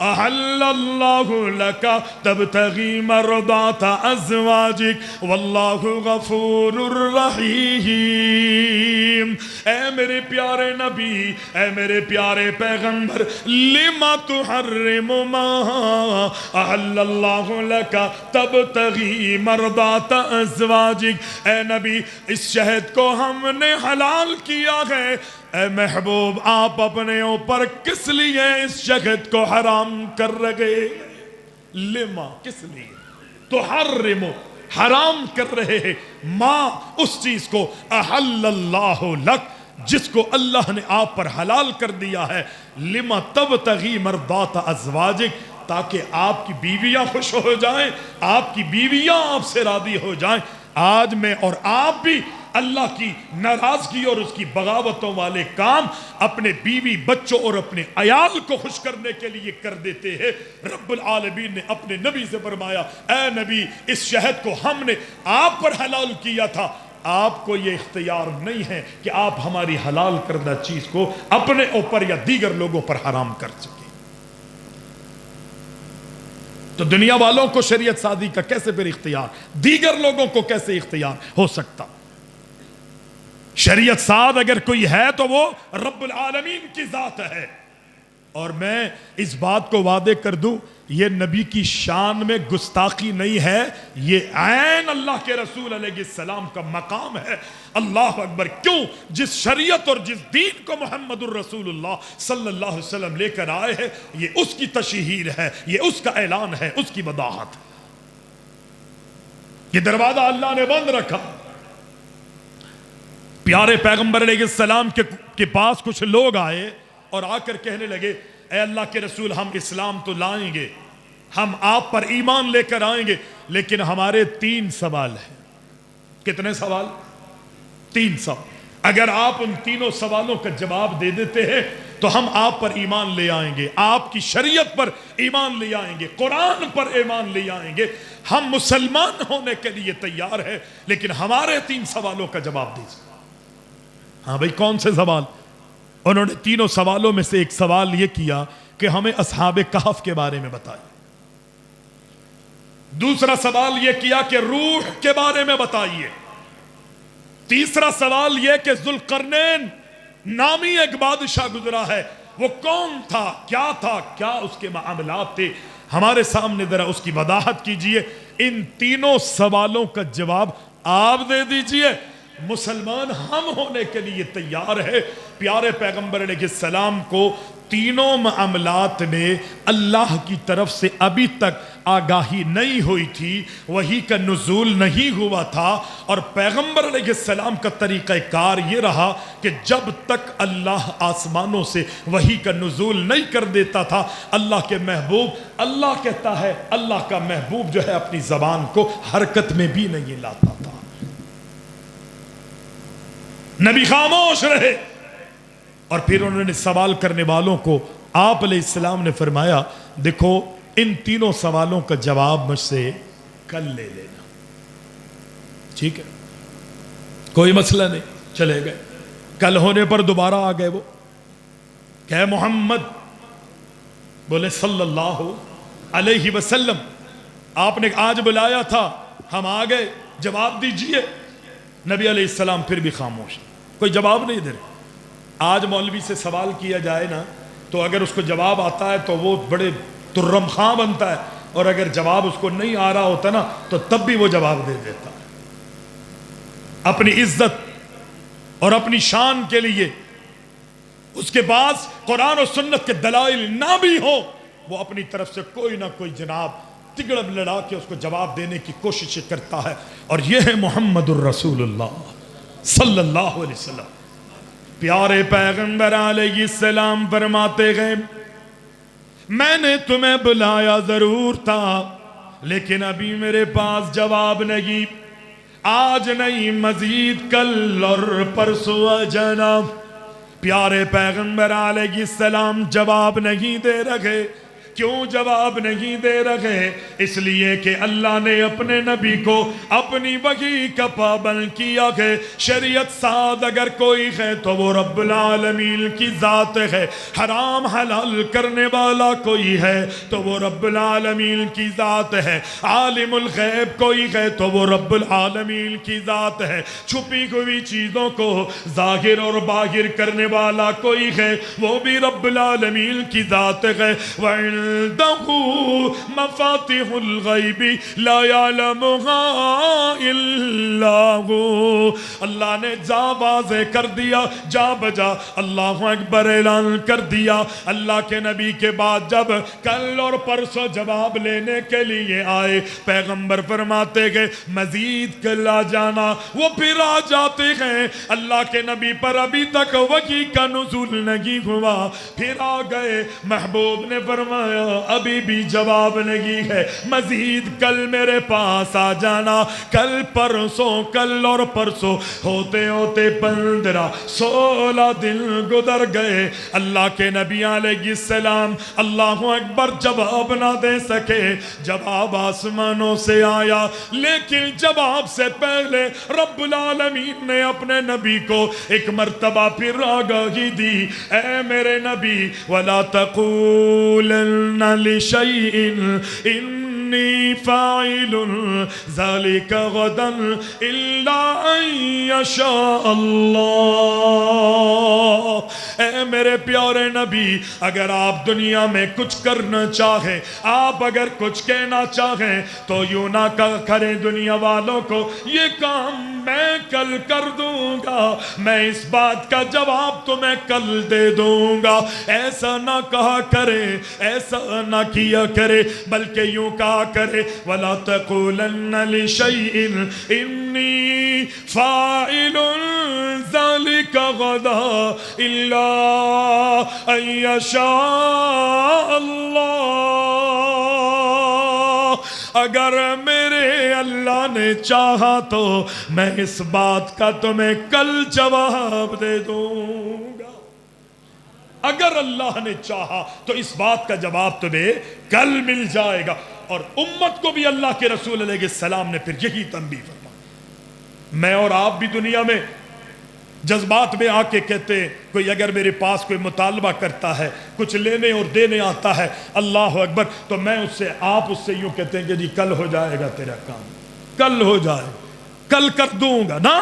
احل اللہ لک تبتغی مرضات ازواجک واللہ غفور رحیم۔ اے میرے پیارے نبی، اے میرے پیارے پیغمبر، لما تحرم ما احل اللہ لک تبتغی مرضات ازواجک۔ اے نبی، اس شہد کو ہم نے حلال کیا ہے، اے محبوب آپ اپنے اوپر کس لیے اس شہد کو حرام کر رہے؟ لما، کس لیے؟ تحرم، حرام کر رہے ہیں، ما، اس چیز کو، احل اللہ لک، جس کو اللہ نے آپ پر حلال کر دیا ہے، لما تبتغی مرضات ازواجک، تاکہ آپ کی بیویاں خوش ہو جائیں، آپ کی بیویاں آپ سے راضی ہو جائیں۔ آج میں اور آپ بھی اللہ کی ناراضگی اور اس کی بغاوتوں والے کام اپنے بیوی بچوں اور اپنے عیال کو خوش کرنے کے لیے کر دیتے ہیں۔ رب العالمین نے اپنے نبی سے فرمایا اے نبی، اس شہد کو ہم نے آپ پر حلال کیا تھا، آپ کو یہ اختیار نہیں ہے کہ آپ ہماری حلال کردہ چیز کو اپنے اوپر یا دیگر لوگوں پر حرام کر سکیں۔ تو دنیا والوں کو شریعت سازی کا کیسے پھر اختیار، دیگر لوگوں کو کیسے اختیار ہو سکتا؟ شریعت ساز اگر کوئی ہے تو وہ رب العالمین کی ذات ہے۔ اور میں اس بات کو وعدے کر دوں یہ نبی کی شان میں گستاخی نہیں ہے، یہ عین اللہ کے رسول علیہ السلام کا مقام ہے۔ اللہ اکبر! کیوں؟ جس شریعت اور جس دین کو محمد الرسول اللہ صلی اللہ علیہ وسلم لے کر آئے ہیں، یہ اس کی تشہیر ہے، یہ اس کا اعلان ہے، اس کی وضاحت۔ یہ دروازہ اللہ نے بند رکھا۔ پیارے پیغمبر علیہ السلام کے پاس کچھ لوگ آئے اور آ کر کہنے لگے، اے اللہ کے رسول، ہم اسلام تو لائیں گے، ہم آپ پر ایمان لے کر آئیں گے، لیکن ہمارے 3 سوال ہیں۔ کتنے سوال؟ 3 سوال۔ اگر آپ ان تینوں سوالوں کا جواب دے دیتے ہیں تو ہم آپ پر ایمان لے آئیں گے، آپ کی شریعت پر ایمان لے آئیں گے، قرآن پر ایمان لے آئیں گے، ہم مسلمان ہونے کے لیے تیار ہیں، لیکن ہمارے 3 سوالوں کا جواب دیجیے۔ ہاں بھائی، کون سے سوال؟ انہوں نے تینوں سوالوں میں سے ایک سوال یہ کیا کہ ہمیں اصحاب کہف کے بارے میں بتائیے۔ دوسرا سوال یہ کیا کہ روح کے بارے میں بتائیے۔ تیسرا سوال یہ کہ ذوالقرنین نامی ایک بادشاہ گزرا ہے، وہ کون تھا، کیا اس کے معاملات تھے، ہمارے سامنے ذرا اس کی وضاحت کیجئے۔ ان تینوں سوالوں کا جواب آپ دے دیجئے، مسلمان ہم ہونے کے لیے تیار ہے۔ پیارے پیغمبر علیہ السلام کو تینوں معاملات میں اللہ کی طرف سے ابھی تک آگاہی نہیں ہوئی تھی، وحی کا نزول نہیں ہوا تھا، اور پیغمبر علیہ السلام کا طریقہ کار یہ رہا کہ جب تک اللہ آسمانوں سے وحی کا نزول نہیں کر دیتا تھا، اللہ کے محبوب، اللہ کہتا ہے اللہ کا محبوب جو ہے اپنی زبان کو حرکت میں بھی نہیں لاتا تھا۔ نبی خاموش رہے، اور پھر انہوں نے سوال کرنے والوں کو آپ علیہ السلام نے فرمایا، دیکھو ان تینوں سوالوں کا جواب مجھ سے کل لے لینا، ٹھیک ہے؟ کوئی مسئلہ نہیں۔ چلے گئے، کل ہونے پر دوبارہ آ گئے وہ کہ محمد، بولے صلی اللہ علیہ وسلم، آپ نے آج بلایا تھا، ہم آ گئے، جواب دیجئے۔ نبی علیہ السلام پھر بھی خاموش، کوئی جواب نہیں دے رہے۔ آج مولوی سے سوال کیا جائے نا تو اگر اس کو جواب آتا ہے تو وہ بڑے ترم خاں بنتا ہے، اور اگر جواب اس کو نہیں آ رہا ہوتا نا تو تب بھی وہ جواب دے دیتا ہے۔ اپنی عزت اور اپنی شان کے لیے اس کے پاس قرآن و سنت کے دلائل نہ بھی ہو، وہ اپنی طرف سے کوئی نہ کوئی جناب تگڑم لڑا کے اس کو جواب دینے کی کوشش کرتا ہے، اور یہ ہے محمد الرسول اللہ صلی اللہ علیہ وسلم۔ پیارے پیغمبر علیہ السلام فرماتے گئے، میں نے تمہیں بلایا ضرور تھا، لیکن ابھی میرے پاس جواب نہیں، آج نہیں مزید کل اور پرسوں جناب۔ پیارے پیغمبر علیہ السلام جواب نہیں دے رہے۔ کیوں جواب نہیں دے رہے؟ اس لیے کہ اللہ نے اپنے نبی کو اپنی وحی کا پابند کیا ہے۔ شریعت ساز اگر کوئی ہے تو وہ رب العالمین کی ذات ہے، حرام حلال کرنے والا کوئی ہے تو وہ رب العالمین کی ذات ہے، عالم الغیب کوئی ہے تو وہ رب العالمین کی ذات ہے، چھپی ہوئی چیزوں کو ظاہر اور باہر کرنے والا کوئی ہے وہ بھی رب العالمین کی ذات ہے۔ وَعِندَهُ مَفَاتِحُ الْغَيْبِ لَا يَعْلَمُهَا إِلَّا هُوَ۔ اللہ نے جا واضح کر دیا، جا بجا اللہ اکبر اعلان کر دیا۔ اللہ کے نبی کے بعد جب کل اور پرسوں جواب لینے کے لیے آئے، پیغمبر فرماتے گئے مزید کل آ جانا، وہ پھر آ جاتے ہیں۔ اللہ کے نبی پر ابھی تک وحی کا نزول نہیں ہوا، پھر آ گئے۔ محبوب نے فرمایا ابھی بھی جواب نہیں ہے، مزید کل میرے پاس آ جانا۔ کل پرسوں، کل اور پرسوں ہوتے ہوتے 15-16 دن گزر گئے۔ اللہ کے نبی علیہ السلام اللہ اکبر جواب نہ دے سکے۔ جواب آسمانوں سے آیا، لیکن جواب سے پہلے رب العالمین نے اپنے نبی کو ایک مرتبہ پھر آگاہی دی، اے میرے نبی وَلَا تَقُولَنَّ لِشَيْءٍ انی فاعل ذلک غدا الا ان یشاء اللہ۔ اے میرے پیارے نبی، اگر آپ دنیا میں کچھ کرنا چاہیں، آپ اگر کچھ کہنا چاہیں تو یوں نہ کریں دنیا والوں کو یہ کام میں کل کر دوں گا، میں اس بات کا جواب تمہیں کل دے دوں گا، ایسا نہ کہا کرے، ایسا نہ کیا کرے، بلکہ یوں کہا کرے وَلَا تَقُولَنَّ لِشَيْءٍ إِنِّي فَاعِلٌ ذَلِكَ غَدًا إِلَّا أَن يَشَاءَ اللَّهُ۔ اگر میرے اللہ نے چاہا تو میں اس بات کا تمہیں کل جواب دے دوں گا۔ اگر اللہ نے چاہا تو اس بات کا جواب تمہیں کل مل جائے گا۔ اور امت کو بھی اللہ کے رسول علیہ السلام نے پھر یہی تنبیہ فرمائی۔ میں اور آپ بھی دنیا میں جذبات میں آ کے کہتے ہیں، کوئی اگر میرے پاس کوئی مطالبہ کرتا ہے، کچھ لینے اور دینے آتا ہے، اللہ اکبر، تو میں آپ اس سے یوں کہتے ہیں کہ جی کل ہو جائے گا تیرا کام، کل ہو جائے، کل کر دوں گا نا۔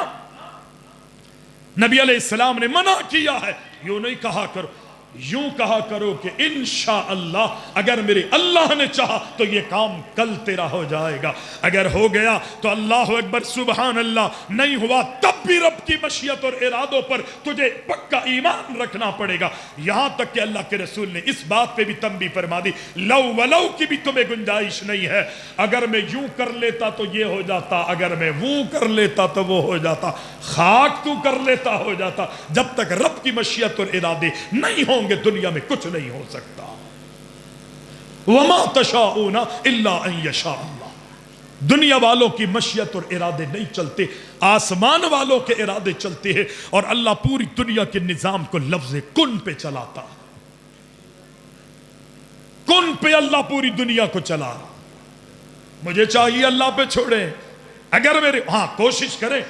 نبی علیہ السلام نے منع کیا ہے، یوں نہیں کہا کرو، یوں کہا کرو کہ انشاءاللہ اگر میرے اللہ نے چاہا تو یہ کام کل تیرا ہو جائے گا، اگر ہو گیا تو اللہ اکبر سبحان اللہ، نہیں ہوا تب بھی رب کی مشیت اور ارادوں پر تجھے پکا ایمان رکھنا پڑے گا۔ یہاں تک کہ اللہ کے رسول نے اس بات پہ بھی تنبیہ فرما دی، لو ولو کی بھی تمہیں گنجائش نہیں ہے، اگر میں یوں کر لیتا تو یہ ہو جاتا، اگر میں وہ کر لیتا تو وہ ہو جاتا، خاک تو کر لیتا ہو جاتا، جب تک رب کی مشیت اور ارادے نہیں ہوں گے دنیا میں کچھ نہیں ہو سکتا۔ وَمَا تَشَاءُونَ إِلَّا أَن يَشَاءَ اللَّهُ۔ دنیا والوں کی مشیت اور ارادے نہیں چلتے، آسمان والوں کے ارادے چلتے ہیں، اور اللہ پوری دنیا کے نظام کو لفظ کن پہ چلاتا، کن پہ اللہ پوری دنیا کو چلا۔ مجھے چاہیے اللہ پہ چھوڑیں، اگر میرے ہاں کوشش کریں۔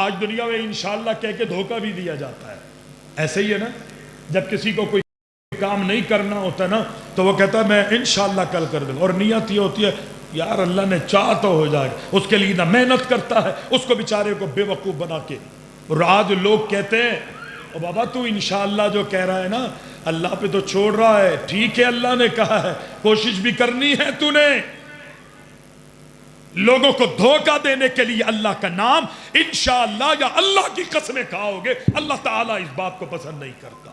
آج دنیا میں انشاءاللہ کہہ کے دھوکہ بھی دیا جاتا ہے، ایسے ہی ہے نا، جب کسی کو کوئی کام نہیں کرنا ہوتا نا تو وہ کہتا ہے میں انشاءاللہ کل کر دوں گا، اور نیت یہ ہوتی ہے یار اللہ نے چاہ تو ہو جائے گا، اس کے لیے نہ محنت کرتا ہے، اس کو بیچارے کو بے وقوف بنا کے۔ اور آج لوگ کہتے ہیں او بابا تو انشاءاللہ جو کہہ رہا ہے نا اللہ پہ تو چھوڑ رہا ہے، ٹھیک ہے اللہ نے کہا ہے، کوشش بھی کرنی ہے تو نے۔ لوگوں کو دھوکہ دینے کے لیے اللہ کا نام انشاءاللہ یا اللہ کی قسمیں کھاؤ گے، اللہ تعالیٰ اس بات کو پسند نہیں کرتا۔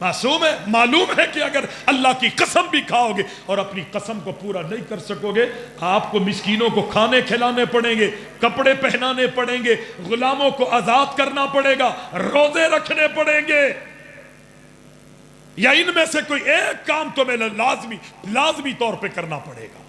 معصوم ہے، معلوم ہے کہ اگر اللہ کی قسم بھی کھاؤ گے اور اپنی قسم کو پورا نہیں کر سکو گے، آپ کو مسکینوں کو کھانے کھلانے پڑیں گے، کپڑے پہنانے پڑیں گے، غلاموں کو آزاد کرنا پڑے گا، روزے رکھنے پڑیں گے، یا ان میں سے کوئی ایک کام تمہیں لازمی طور پہ کرنا پڑے گا۔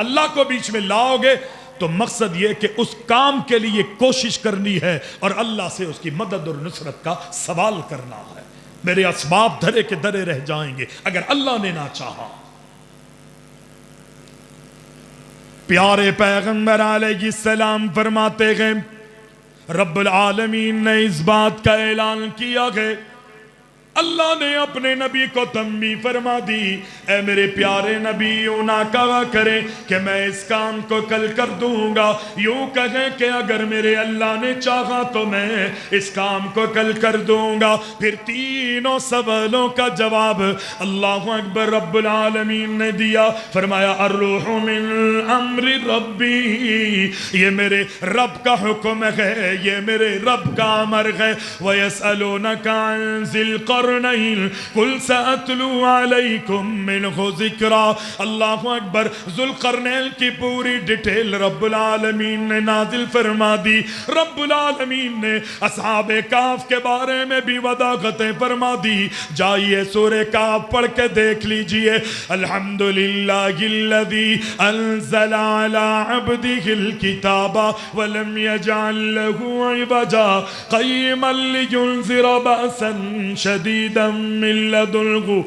اللہ کو بیچ میں لاؤ گے تو مقصد یہ کہ اس کام کے لیے کوشش کرنی ہے اور اللہ سے اس کی مدد اور نصرت کا سوال کرنا ہے۔ میرے اسباب دھرے کے دھرے رہ جائیں گے اگر اللہ نے نہ چاہا۔ پیارے پیغمبر علیہ السلام فرماتے ہیں رب العالمین نے اس بات کا اعلان کیا ہے، اللہ نے اپنے نبی کو تنبیہ فرما دی، اے میرے پیارے نبی یوں نہ کہا کریں کہ میں اس کام کو کل کر دوں گا، یوں کہیں کہ اگر میرے اللہ نے چاہا تو میں اس کام کو کل کر دوں گا۔ پھر تینوں سوالوں کا جواب اللہ اکبر رب العالمین نے دیا، فرمایا الروح من امر ربی، یہ میرے رب کا حکم ہے، یہ میرے رب کا امر ہے۔ وَيَسْأَلُونَكَ عَنْ ذِي الْقَرْنَيْنِ قُلْ سَأَتْلُو عَلَيْكُمْ مِنْهُ ذِكْرًا۔ اللہ اکبر، ذوالقرنین کی پوری ڈیٹیل رب العالمین نے نازل فرما دی۔ رب العالمین نے اصحاب کہف کے بارے میں بھی وضاحتیں فرما دی۔ جائیے سورہ کہف پڑھ کے دیکھ لیجئے۔ الحمدللہ الذی انزل علی عبدہ الکتاب ولم یجعل لہ عوجا قیما لینذر بأسا شدیدا من لدنہ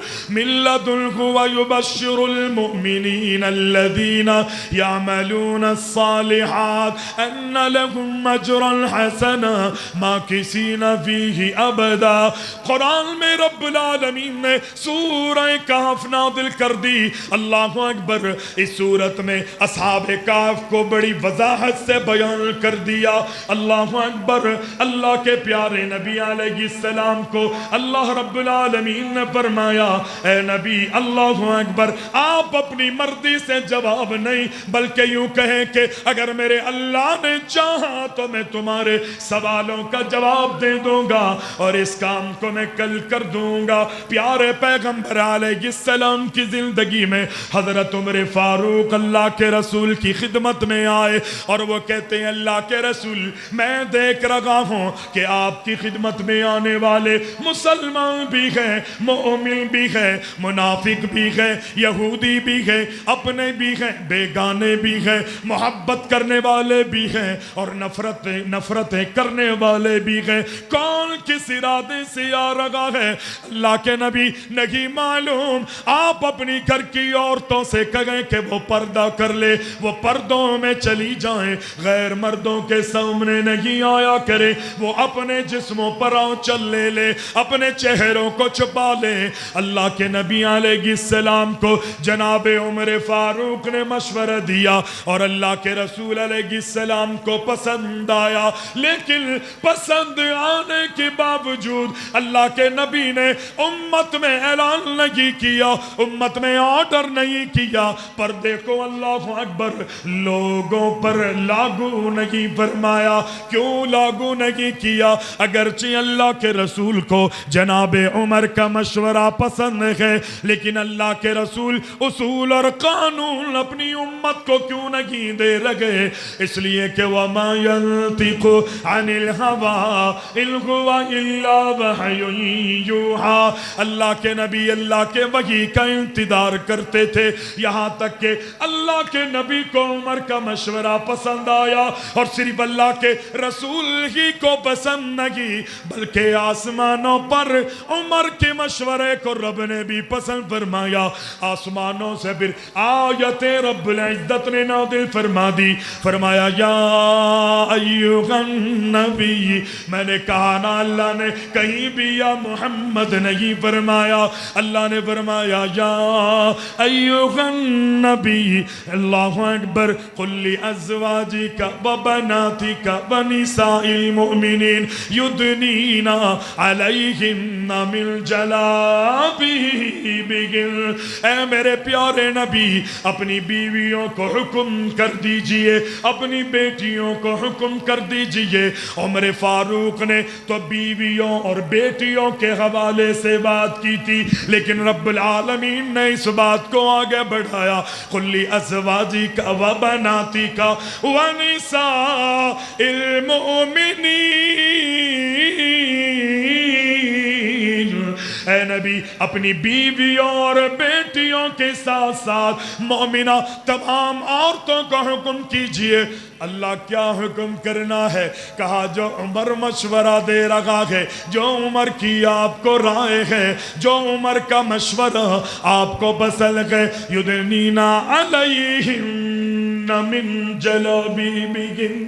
وَيُبَشِّرُ الْمُؤْمِنِينَ الَّذِينَ يَعْمَلُونَ الصَّالِحَاتِ أَنَّ لَهُمْ أَجْرًا حَسَنًا مَاكِثِينَ فِيهِ أَبَدًا۔ قرآن میں رب العالمین نے سورہ کہف نازل کر دی۔ اللہ اکبر۔ اس سورت میں اصحاب کہف کو بڑی وضاحت سے بیان کر دیا۔ اللہ اکبر۔ اللہ کے پیارے نبی علیہ السلام کو اللہ رب العالمین نے فرمایا اے نبی اللہ اکبر آپ اپنی مرضی سے جواب نہیں بلکہ یوں کہیں کہ اگر میرے اللہ نے چاہا تو میں تمہارے سوالوں کا جواب دے دوں گا اور اس کام کو میں کل کر دوں گا۔ پیارے پیغمبر علیہ السلام کی زندگی میں حضرت عمر فاروق اللہ کے رسول کی خدمت میں آئے اور وہ کہتے ہیں اللہ کے رسول میں دیکھ رہا ہوں کہ آپ کی خدمت میں آنے والے مسلمان بھی ہیں، مومن بھی ہیں، منافق بھی ہیں، یہودی بھی ہیں، اپنے بھی ہیں، بیگانے بھی ہیں، محبت کرنے والے بھی ہیں اور نفرتیں کرنے والے بھی ہیں۔ کون کس ارادے سے آ رہا ہے اللہ کے نبی نہیں معلوم۔ آپ اپنی گھر کی عورتوں سے کہیں کہ وہ پردہ کر لے، وہ پردوں میں چلی جائیں، غیر مردوں کے سامنے نہیں آیا کرے، وہ اپنے جسموں پر آنچل لے لے، اپنے چہروں کو چھپا لے۔ اللہ کے نبی علیہ السلام کو جناب عمر فاروق نے مشورہ دیا اور اللہ کے رسول علیہ السلام کو پسند آیا، لیکن پسند آنے کے باوجود اللہ کے نبی نے امت میں اعلان نہیں کیا، امت میں آرڈر نہیں کیا، پردے کو اللہ اکبر لوگوں پر لاگو نہیں فرمایا۔ کیوں لاگو نہیں کیا؟ اگرچہ اللہ کے رسول کو جناب عمر کا مشورہ پسند ہے لیکن اللہ کے رسول اصول اور قانون اپنی امت کو کیوں نہیں دے رہے؟ اس لیے کہ وَمَا يَنْطِقُ عَنِ الْهَوَىٰ إِنْ هُوَ إِلَّا وَحْيٌ يُوحَىٰ۔ اللہ کے نبی اللہ کے وحی کا انتظار کرتے تھے، یہاں تک کہ اللہ کے نبی کو عمر کا مشورہ پسند آیا اور صرف اللہ کے رسول ہی کو پسند نہیں بلکہ آسمانوں پر عمر کے مشورے کو رب نے بھی پسند فرمایا۔ آسمانوں سے پھر آیت رب العزت نے نازل فرما دی، فرمایا یا ایھا النبی، میں نے کہا نا اللہ نے کہیں بھی یا محمد نہیں فرمایا، اللہ نے فرمایا یا ایھا النبی اللہ اکبر قل لازواجک وبناتک ونساء المؤمنین یدنین علیہن من جلابیبہن۔ اے میرے پیارے نبی اپنی بیویوں کو حکم کر دیجئے، اپنی بیٹیوں کو حکم کر دیجئے۔ عمر فاروق نے تو بیویوں اور بیٹیوں کے حوالے سے بات کی تھی لیکن رب العالمین نے اس بات کو آگے بڑھایا، قل لازواجک وبناتک ونساء المؤمنین۔ اے نبی اپنی بیویوں اور بیٹیوں کے ساتھ ساتھ مومنہ تمام عورتوں کو حکم کیجئے۔ اللہ کیا حکم کرنا ہے؟ کہا جو عمر مشورہ دے رہا ہے، جو عمر کی آپ کو رائے ہے، جو عمر کا مشورہ آپ کو پسند ہے، یدنین علیہن من جلابیبہن۔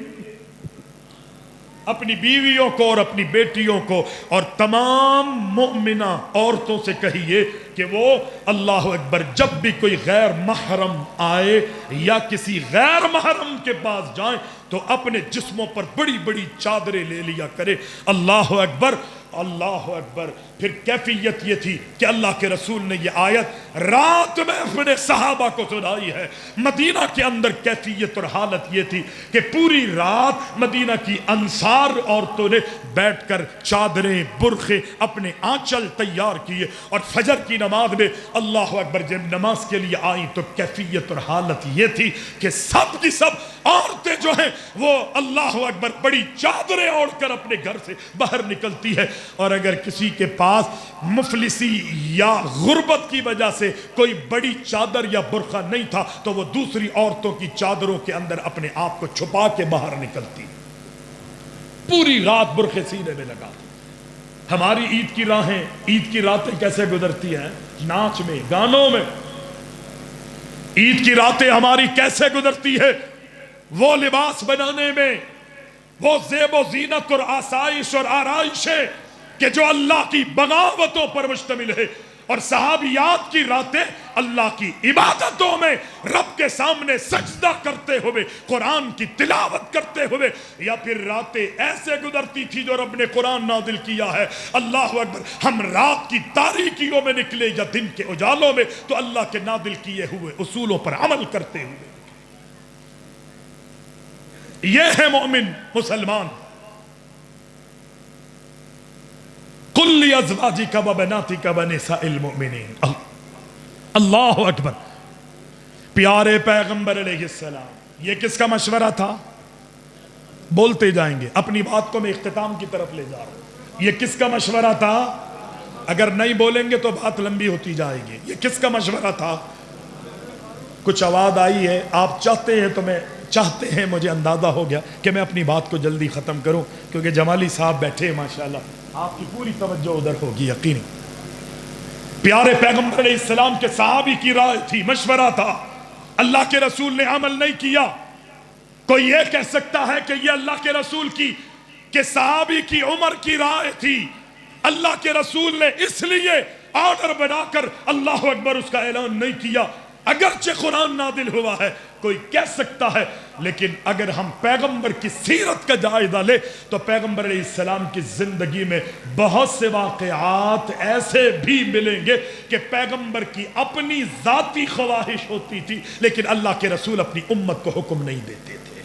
اپنی بیویوں کو اور اپنی بیٹیوں کو اور تمام مؤمنہ عورتوں سے کہیے کہ وہ اللہ اکبر جب بھی کوئی غیر محرم آئے یا کسی غیر محرم کے پاس جائیں تو اپنے جسموں پر بڑی بڑی چادریں لے لیا کرے۔ اللہ اکبر، اللہ اکبر۔ پھر کیفیت یہ تھی کہ اللہ کے رسول نے یہ آیت رات میں اپنے صحابہ کو سنائی ہے۔ مدینہ کے اندر کیفیت اور حالت یہ تھی کہ پوری رات مدینہ کی انصار عورتوں نے بیٹھ کر چادریں، برقعے، اپنے آنچل تیار کیے اور فجر کی نماز میں اللہ اکبر جب نماز کے لیے آئیں تو کیفیت اور حالت یہ تھی کہ سب کی سب عورتیں جو ہیں وہ اللہ اکبر بڑی چادریں اوڑھ کر اپنے گھر سے باہر نکلتی ہے، اور اگر کسی کے پاس مفلسی یا غربت کی وجہ سے کوئی بڑی چادر یا برقع نہیں تھا تو وہ دوسری عورتوں کی چادروں کے اندر اپنے آپ کو چھپا کے باہر نکلتی، پوری رات برقعے سینے میں لگا۔ ہماری عید کی راہیں، عید کی راتیں کیسے گزرتی ہیں؟ ناچ میں، گانوں میں۔ عید کی راتیں ہماری کیسے گزرتی ہے؟ وہ لباس بنانے میں، وہ زیب و زینت اور آسائش اور آرائش ہے کہ جو اللہ کی بغاوتوں پر مشتمل ہے، اور صحابیات کی راتیں اللہ کی عبادتوں میں رب کے سامنے سجدہ کرتے ہوئے، قرآن کی تلاوت کرتے ہوئے، یا پھر راتیں ایسے گزرتی تھی جو رب نے قرآن نازل کیا ہے۔ اللہ اکبر، ہم رات کی تاریکیوں میں نکلے یا دن کے اجالوں میں، تو اللہ کے نازل کیے ہوئے اصولوں پر عمل کرتے ہوئے۔ یہ ہے مومن، مسلمان۔ قل لأزواجک وبناتک ونساء المؤمنین۔ اللہ اکبر۔ پیارے پیغمبر علیہ السلام، یہ کس کا مشورہ تھا؟ بولتے جائیں گے، اپنی بات کو میں اختتام کی طرف لے جا رہا ہوں۔ یہ کس کا مشورہ تھا؟ اگر نہیں بولیں گے تو بات لمبی ہوتی جائے گی۔ یہ کس کا مشورہ تھا؟ کچھ آواز آئی ہے، آپ چاہتے ہیں مجھے اندازہ ہو گیا کہ میں اپنی بات کو جلدی ختم کروں، کیونکہ جمالی صاحب بیٹھے ہیں ماشاءاللہ، آپ کی پوری توجہ ادھر ہوگی یقینی۔ پیارے پیغمبر علیہ السلام کے صحابی کی رائے تھی، مشورہ تھا، اللہ کے رسول نے عمل نہیں کیا۔ کوئی یہ کہہ سکتا ہے کہ یہ اللہ کے رسول کی، کہ صحابی کی عمر کی رائے تھی، اللہ کے رسول نے اس لیے آرڈر بنا کر اللہ اکبر اس کا اعلان نہیں کیا؟ اگرچہ قرآن نازل ہوا ہے، کوئی کہہ سکتا ہے، لیکن اگر ہم پیغمبر کی سیرت کا جائزہ لیں تو پیغمبر علیہ السلام کی زندگی میں بہت سے واقعات ایسے بھی ملیں گے کہ پیغمبر کی اپنی ذاتی خواہش ہوتی تھی، لیکن اللہ کے رسول اپنی امت کو حکم نہیں دیتے تھے۔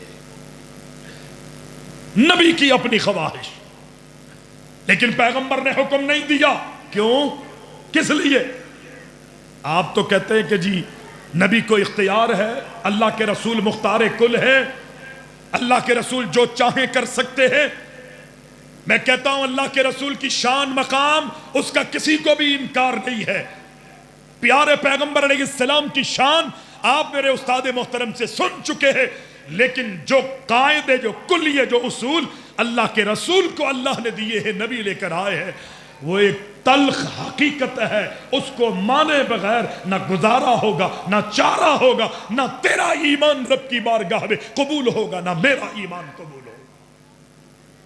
نبی کی اپنی خواہش، لیکن پیغمبر نے حکم نہیں دیا۔ کیوں؟ کس لیے؟ آپ تو کہتے ہیں کہ جی نبی کو اختیار ہے، اللہ کے رسول مختار کل ہے، اللہ کے رسول جو چاہیں کر سکتے ہیں۔ میں کہتا ہوں اللہ کے رسول کی شان مقام، اس کا کسی کو بھی انکار نہیں ہے۔ پیارے پیغمبر علیہ السلام کی شان آپ میرے استاد محترم سے سن چکے ہیں، لیکن جو قاعدے، جو کلیے، جو اصول اللہ کے رسول کو اللہ نے دیے ہیں، نبی لے کر آئے ہیں، وہ ایک تلخ حقیقت ہے، اس کو مانے بغیر نہ گزارا ہوگا، نہ چارہ ہوگا، نہ تیرا ایمان رب کی بارگاہ میں قبول ہوگا، نہ میرا ایمان قبول ہوگا۔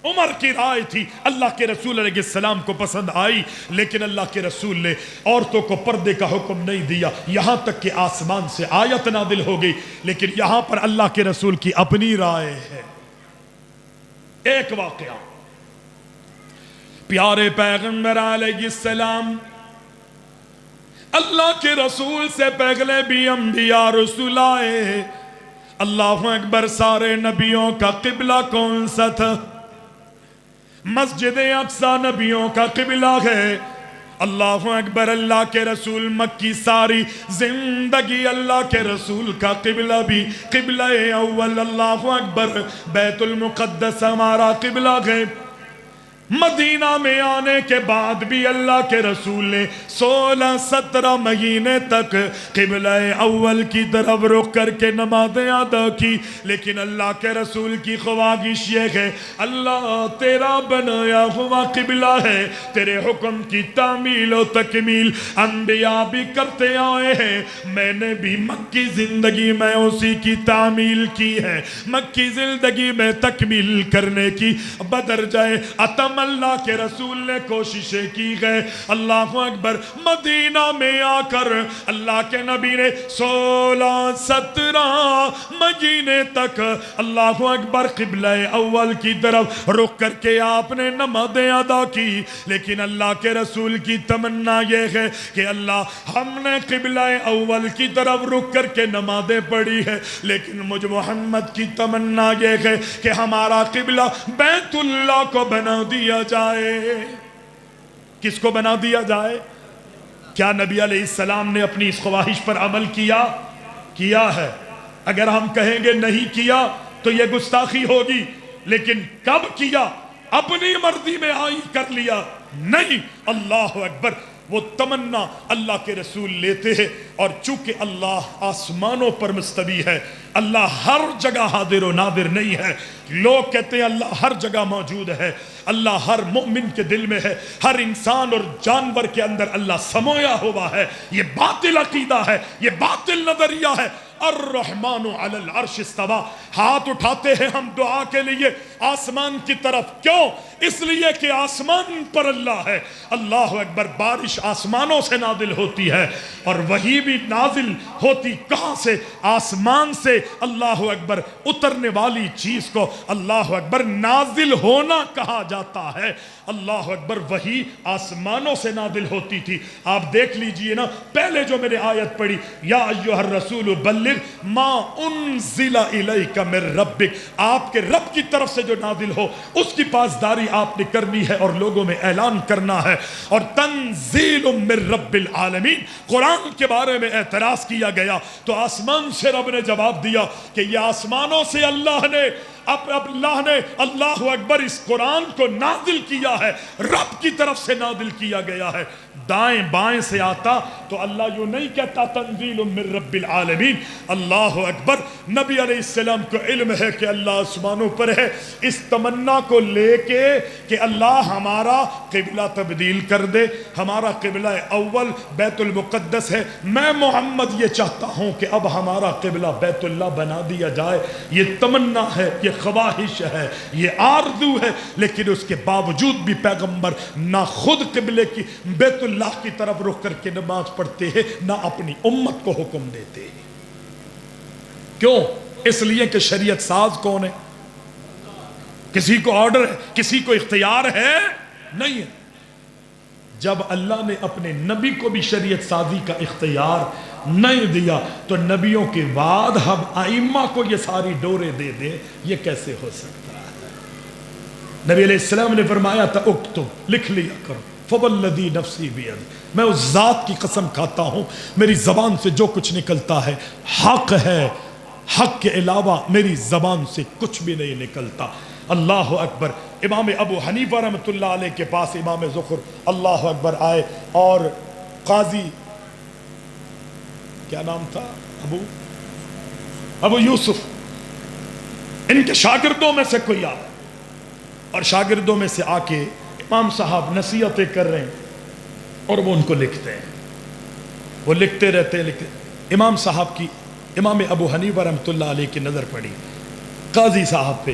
عمر کی رائے تھی، اللہ کے رسول علیہ السلام کو پسند آئی، لیکن اللہ کے رسول نے عورتوں کو پردے کا حکم نہیں دیا، یہاں تک کہ آسمان سے آیت نازل ہو گئی، لیکن یہاں پر اللہ کے رسول کی اپنی رائے ہے۔ ایک واقعہ، پیارے پیغمبر علیہ السلام اللہ کے رسول سے پہلے بھی انبیاء رسول آئے۔ اللہ اکبر، سارے نبیوں کا قبلہ کون سا تھا؟ مسجد اقصی نبیوں کا قبلہ ہے۔ اللہ اکبر، اللہ کے رسول مکی ساری زندگی اللہ کے رسول کا قبلہ بھی قبلہ اول۔ اللہ اکبر، بیت المقدس ہمارا قبلہ ہے۔ مدینہ میں آنے کے بعد بھی اللہ کے رسول نے 16-17 مہینے تک قبلہ اول کی طرف رخ کر کے نمازیں ادا کی، لیکن اللہ کے رسول کی خواہش یہ ہے، اللہ تیرا بنایا ہوا قبلہ ہے، تیرے حکم کی تعمیل و تکمیل انبیاء بھی کرتے آئے ہیں، میں نے بھی مکی زندگی میں اسی کی تعمیل کی ہے، مکی زندگی میں تکمیل کرنے کی بدرجائے اتم اللہ کے رسول نے کوششیں کی گئے۔ اللہ اکبر، مدینہ میں آ کر اللہ کے نبی نے 16-17 مہینے تک اللہ اکبر قبلہ اول کی طرف رخ کر کے آپ نے نمازیں ادا کی، لیکن اللہ کے رسول کی تمنا یہ ہے کہ اللہ ہم نے قبلہ اول کی طرف رخ کر کے نمازیں پڑھی ہے، لیکن مجھ محمد کی تمنا یہ ہے کہ ہمارا قبلہ بیت اللہ کو بنا دیا جائے۔ کس کو بنا دیا جائے؟ کیا نبی علیہ السلام نے اپنی اس خواہش پر عمل کیا ہے؟ اگر ہم کہیں گے نہیں کیا تو یہ گستاخی ہوگی، لیکن کب کیا؟ اپنی مرضی میں آئی کر لیا؟ نہیں۔ اللہ اکبر، وہ تمنا اللہ کے رسول لیتے ہیں، اور چونکہ اللہ آسمانوں پر مستوی ہے، اللہ ہر جگہ حاضر و ناظر نہیں ہے۔ لوگ کہتے ہیں اللہ ہر جگہ موجود ہے، اللہ ہر مومن کے دل میں ہے، ہر انسان اور جانور کے اندر اللہ سمویا ہوا ہے۔ یہ باطل عقیدہ ہے، یہ باطل نظریہ ہے۔ الرحمن علی العرش استویٰ، ہاتھ اٹھاتے ہیں ہم دعا کے لیے آسمان کی طرف، کیوں؟ اس لیے کہ آسمان پر اللہ ہے۔ اللہ اکبر، بارش آسمانوں سے نازل ہوتی ہے، اور وہی بھی نازل ہوتی کہاں سے؟ آسمان سے۔ اللہ اکبر، اترنے والی چیز کو اللہ اکبر نازل ہونا کہا جاتا ہے۔ اللہ اکبر، وہی آسمانوں سے نازل ہوتی تھی۔ آپ دیکھ لیجئے نا، پہلے جو میں نے آیت پڑھی، یا ایھا الرسول بلغ ما انزل الیک من ربک، آپ کے رب کی طرف سے جو نازل ہو اس کی پاسداری آپ نے کرنی ہے اور لوگوں میں اعلان کرنا ہے۔ اور تنزیل من رب العالمین، قرآن کے بارے میں اعتراض کیا گیا تو آسمان سے رب نے جواب دیا کہ یہ آسمانوں سے اللہ نے اللہ اکبر اس قرآن کو نازل کیا ہے، رب کی طرف سے نازل کیا گیا ہے۔ دائیں بائیں سے آتا تو اللہ یوں نہیں کہتا تنزیل من رب العالمین۔ اللہ اکبر، نبی علیہ السلام کو علم ہے کہ اللہ آسمانوں پر ہے، اس تمنا کو لے کے کہ اللہ ہمارا قبلہ تبدیل کر دے، ہمارا قبلہ اول بیت المقدس ہے، میں محمد یہ چاہتا ہوں کہ اب ہمارا قبلہ بیت اللہ بنا دیا جائے۔ یہ تمنا ہے، یہ خواہش ہے، یہ آرزو ہے، لیکن اس کے باوجود بھی پیغمبر نہ خود قبلے کی بیت اللہ کی طرف رخ کر کے نماز پڑھتے ہیں، نہ اپنی امت کو حکم دیتے ہیں۔ کیوں؟ اس لیے کہ شریعت ساز کون ہے؟ کسی کو آرڈر ہے، کسی کو اختیار ہے؟ نہیں ہے۔ جب اللہ نے اپنے نبی کو بھی شریعت سازی کا اختیار نہیں دیا تو نبیوں کے بعد ہم ائمہ کو یہ ساری ڈورے دے دیں، یہ کیسے ہو سکتا ہے؟ نبی علیہ السلام نے فرمایا تھا اکتب، لکھ لیا کرو، فوالذی نفسی بیدہ، میں اس ذات کی قسم کھاتا ہوں میری زبان سے جو کچھ نکلتا ہے حق ہے، حق کے علاوہ میری زبان سے کچھ بھی نہیں نکلتا۔ اللہ اکبر، امام ابو حنیفہ رحمۃ اللہ علیہ کے پاس امام ظفر اللہ اکبر آئے، اور قاضی کیا نام تھا؟ ابو یوسف، ان کے شاگردوں میں سے کوئی آیا، اور شاگردوں میں سے آ کے امام صاحب نصیحتیں کر رہے ہیں اور وہ ان کو لکھتے ہیں، وہ لکھتے رہتے لکھتے۔ امام صاحب کی، امام ابو حنیفہ رحمۃ اللہ علیہ کی نظر پڑی قاضی صاحب پہ۔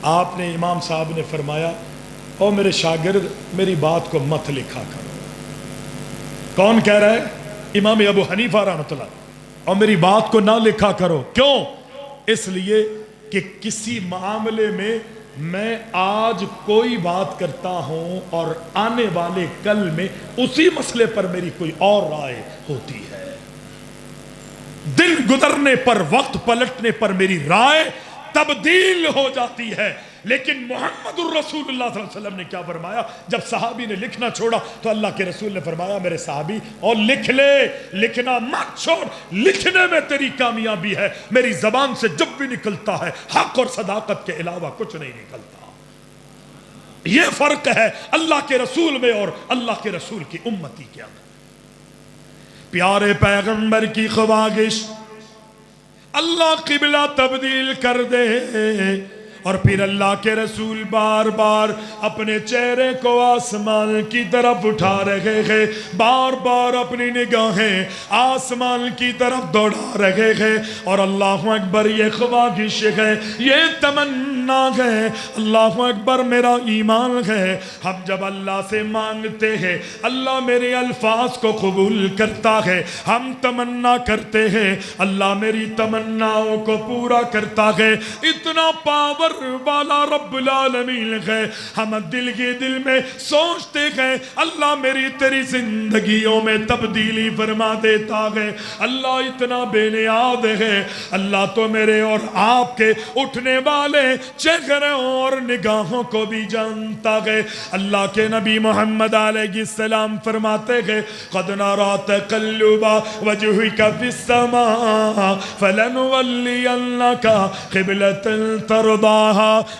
آپ نے، امام صاحب نے فرمایا، او میرے شاگرد میری بات کو مت لکھا کرو۔ کون کہہ رہا ہے؟ امام ابو حنیفہ رحمۃ اللہ، اور میری بات کو نہ لکھا کرو۔ کیوں؟ اس لیے کہ کسی معاملے میں میں آج کوئی بات کرتا ہوں اور آنے والے کل میں اسی مسئلے پر میری کوئی اور رائے ہوتی ہے، دن گزرنے پر، وقت پلٹنے پر میری رائے تبدیل ہو جاتی ہے۔ لیکن محمد الرسول اللہ صلی اللہ علیہ وسلم نے کیا فرمایا؟ جب صحابی نے لکھنا چھوڑا تو اللہ کے رسول نے فرمایا میرے صحابی، اور لکھ لے، لکھنا مت چھوڑ، لکھنے میں تیری کامیابی ہے، میری زبان سے جب بھی نکلتا ہے حق اور صداقت کے علاوہ کچھ نہیں نکلتا۔ یہ فرق ہے اللہ کے رسول میں اور اللہ کے رسول کی امتی کے اندر۔ پیارے پیغمبر کی خواہش اللہ قبلہ تبدیل کر دے، اور پھر اللہ کے رسول بار بار اپنے چہرے کو آسمان کی طرف اٹھا رہے ہیں، بار بار اپنی نگاہیں آسمان کی طرف دوڑا رہے ہیں، اور اللہ اکبر یہ خواہش ہے، یہ تمنا ہے، اللہ اکبر میرا ایمان ہے، ہم جب اللہ سے مانگتے ہیں اللہ میرے الفاظ کو قبول کرتا ہے، ہم تمنا کرتے ہیں اللہ میری تمناؤں کو پورا کرتا ہے۔ اتنا پاور والا رب العالمین ہے، ہم دل کے دل میں سوچتے ہیں اللہ میری تیری زندگیوں میں تبدیلی فرما دیتا ہے، اللہ اتنا بے نیاز ہے، اللہ تو میرے اور آپ کے اٹھنے والے چہروں اور نگاہوں کو بھی جانتا ہے۔ اللہ کے نبی محمد علیہ السلام فرماتے ہیں قد نرى تقلب وجهك في السماء فلنولينك قبلة ترضى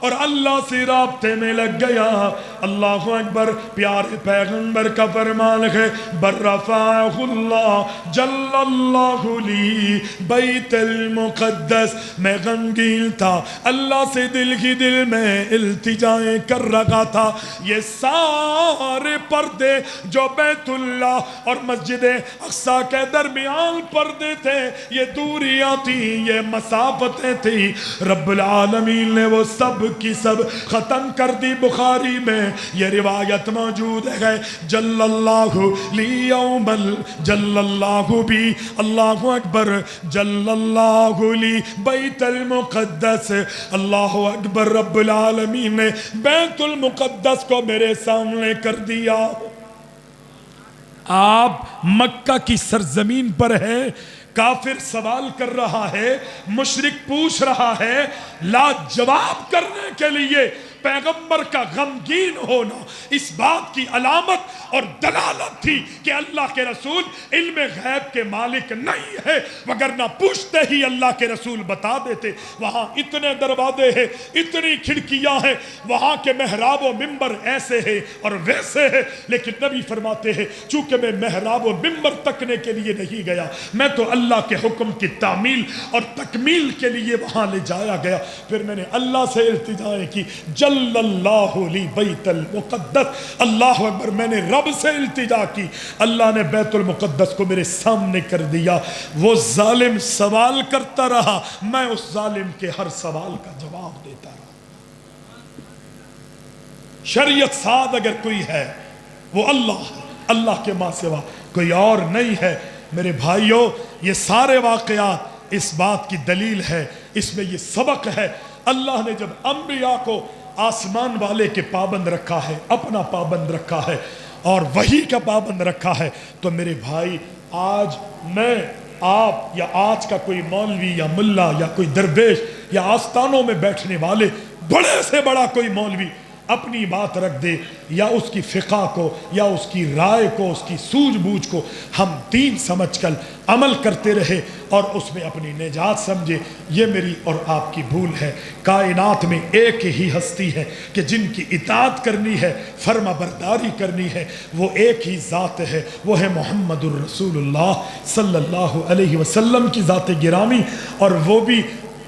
اور اللہ سے رابطے میں لگ گیا. اللہ اکبر. پیارے پیغمبر کا فرمان ہے برفعہ اللہ جل اللہ لی بیت المقدس. میں غمگین تھا, اللہ سے دل ہی دل میں التجائیں کر رہا تھا. یہ سارے پردے جو بیت اللہ اور مسجد اقصیٰ کے درمیان پردے تھے, یہ دوریاں تھیں, یہ مسافتیں تھیں, رب العالمین نے وہ سب کی سب ختم کر دی. بخاری میں یہ روایت موجود ہے جل اللہ لی یومل جل اللہ بی اللہ اکبر جل اللہ لی بیت المقدس. اللہ اکبر. رب العالمین نے بیت المقدس کو میرے سامنے کر دیا. آپ مکہ کی سرزمین پر ہیں, کافر سوال کر رہا ہے, مشرک پوچھ رہا ہے, لاجواب کرنے کے لیے پیغمبر کا غمگین ہونا اس بات کی علامت اور دلالت تھی کہ اللہ کے رسول علم غیب کے مالک نہیں ہے, وگرنہ پوچھتے ہی اللہ کے رسول بتا دیتے. وہاں اتنے دروازے ہیں, اتنی کھڑکیاں ہیں, وہاں کے محراب و منبر ایسے ہیں اور ویسے ہیں, لیکن نبی فرماتے ہیں چونکہ میں محراب و منبر تکنے کے لیے نہیں گیا, میں تو اللہ کے حکم کی تعمیل اور تکمیل کے لیے وہاں لے جایا گیا. پھر میں نے اللہ سے التجائیں کی جل اللہ لی بیت المقدس. اللہ اکبر. میں نے رب سے التجا کی, اللہ نے بیت المقدس کو میرے سامنے کر دیا. وہ ظالم سوال کرتا رہا, میں اس ظالم کے ہر سوال کا جواب دیتا رہا. شریعت ساز اگر کوئی ہے وہ اللہ ہے, اللہ کے ماں سوا کوئی اور نہیں ہے. میرے بھائیوں, یہ سارے واقعات اس بات کی دلیل ہے, اس میں یہ سبق ہے. اللہ نے جب انبیاء کو آسمان والے کے پابند رکھا ہے, اپنا پابند رکھا ہے اور وحی کا پابند رکھا ہے, تو میرے بھائی آج میں آپ یا آج کا کوئی مولوی یا ملا یا کوئی درویش یا آستانوں میں بیٹھنے والے بڑے سے بڑا کوئی مولوی اپنی بات رکھ دے, یا اس کی فقہ کو یا اس کی رائے کو, اس کی سوجھ بوجھ کو ہم دین سمجھ کر عمل کرتے رہے اور اس میں اپنی نجات سمجھے, یہ میری اور آپ کی بھول ہے. کائنات میں ایک ہی ہستی ہے کہ جن کی اطاعت کرنی ہے, فرما برداری کرنی ہے, وہ ایک ہی ذات ہے, وہ ہے محمد الرسول اللہ صلی اللہ علیہ وسلم کی ذات گرامی. اور وہ بھی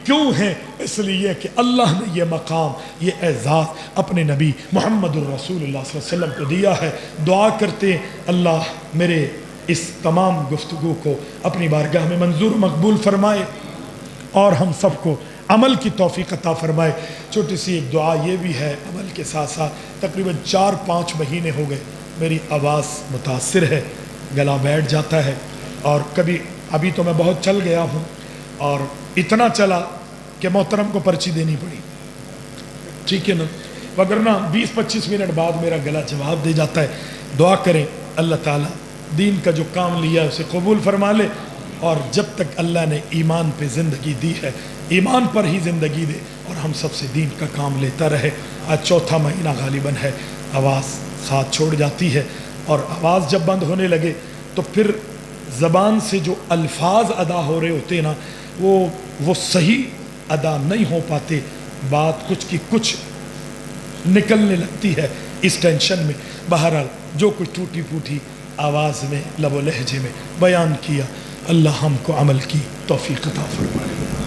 کیوں ہیں؟ اس لیے کہ اللہ نے یہ مقام, یہ اعزاز اپنے نبی محمد الرسول اللہ صلی اللہ علیہ وسلم کو دیا ہے. دعا کرتے ہیں اللہ میرے اس تمام گفتگو کو اپنی بارگاہ میں منظور مقبول فرمائے اور ہم سب کو عمل کی توفیق عطا فرمائے. چھوٹی سی ایک دعا یہ بھی ہے عمل کے ساتھ ساتھ, تقریباً 4-5 مہینے ہو گئے میری آواز متاثر ہے, گلا بیٹھ جاتا ہے, اور کبھی ابھی تو میں بہت چل گیا ہوں اور اتنا چلا کہ محترم کو پرچی دینی پڑی, ٹھیک ہے نا, وگرنہ 20-25 منٹ بعد میرا گلا جواب دے جاتا ہے. دعا کریں اللہ تعالیٰ دین کا جو کام لیا اسے قبول فرما لے, اور جب تک اللہ نے ایمان پہ زندگی دی ہے ایمان پر ہی زندگی دے, اور ہم سب سے دین کا کام لیتا رہے. آج چوتھا مہینہ غالباً ہے, آواز ساتھ چھوڑ جاتی ہے, اور آواز جب بند ہونے لگے تو پھر زبان سے جو الفاظ ادا ہو رہے ہوتے نا وہ صحیح ادا نہیں ہو پاتے, بات کچھ کی کچھ نکلنے لگتی ہے اس ٹینشن میں. بہرحال جو کچھ ٹوٹی پھوٹی آواز میں لب و لہجے میں بیان کیا, اللہ ہم کو عمل کی توفیق عطا فرمائے.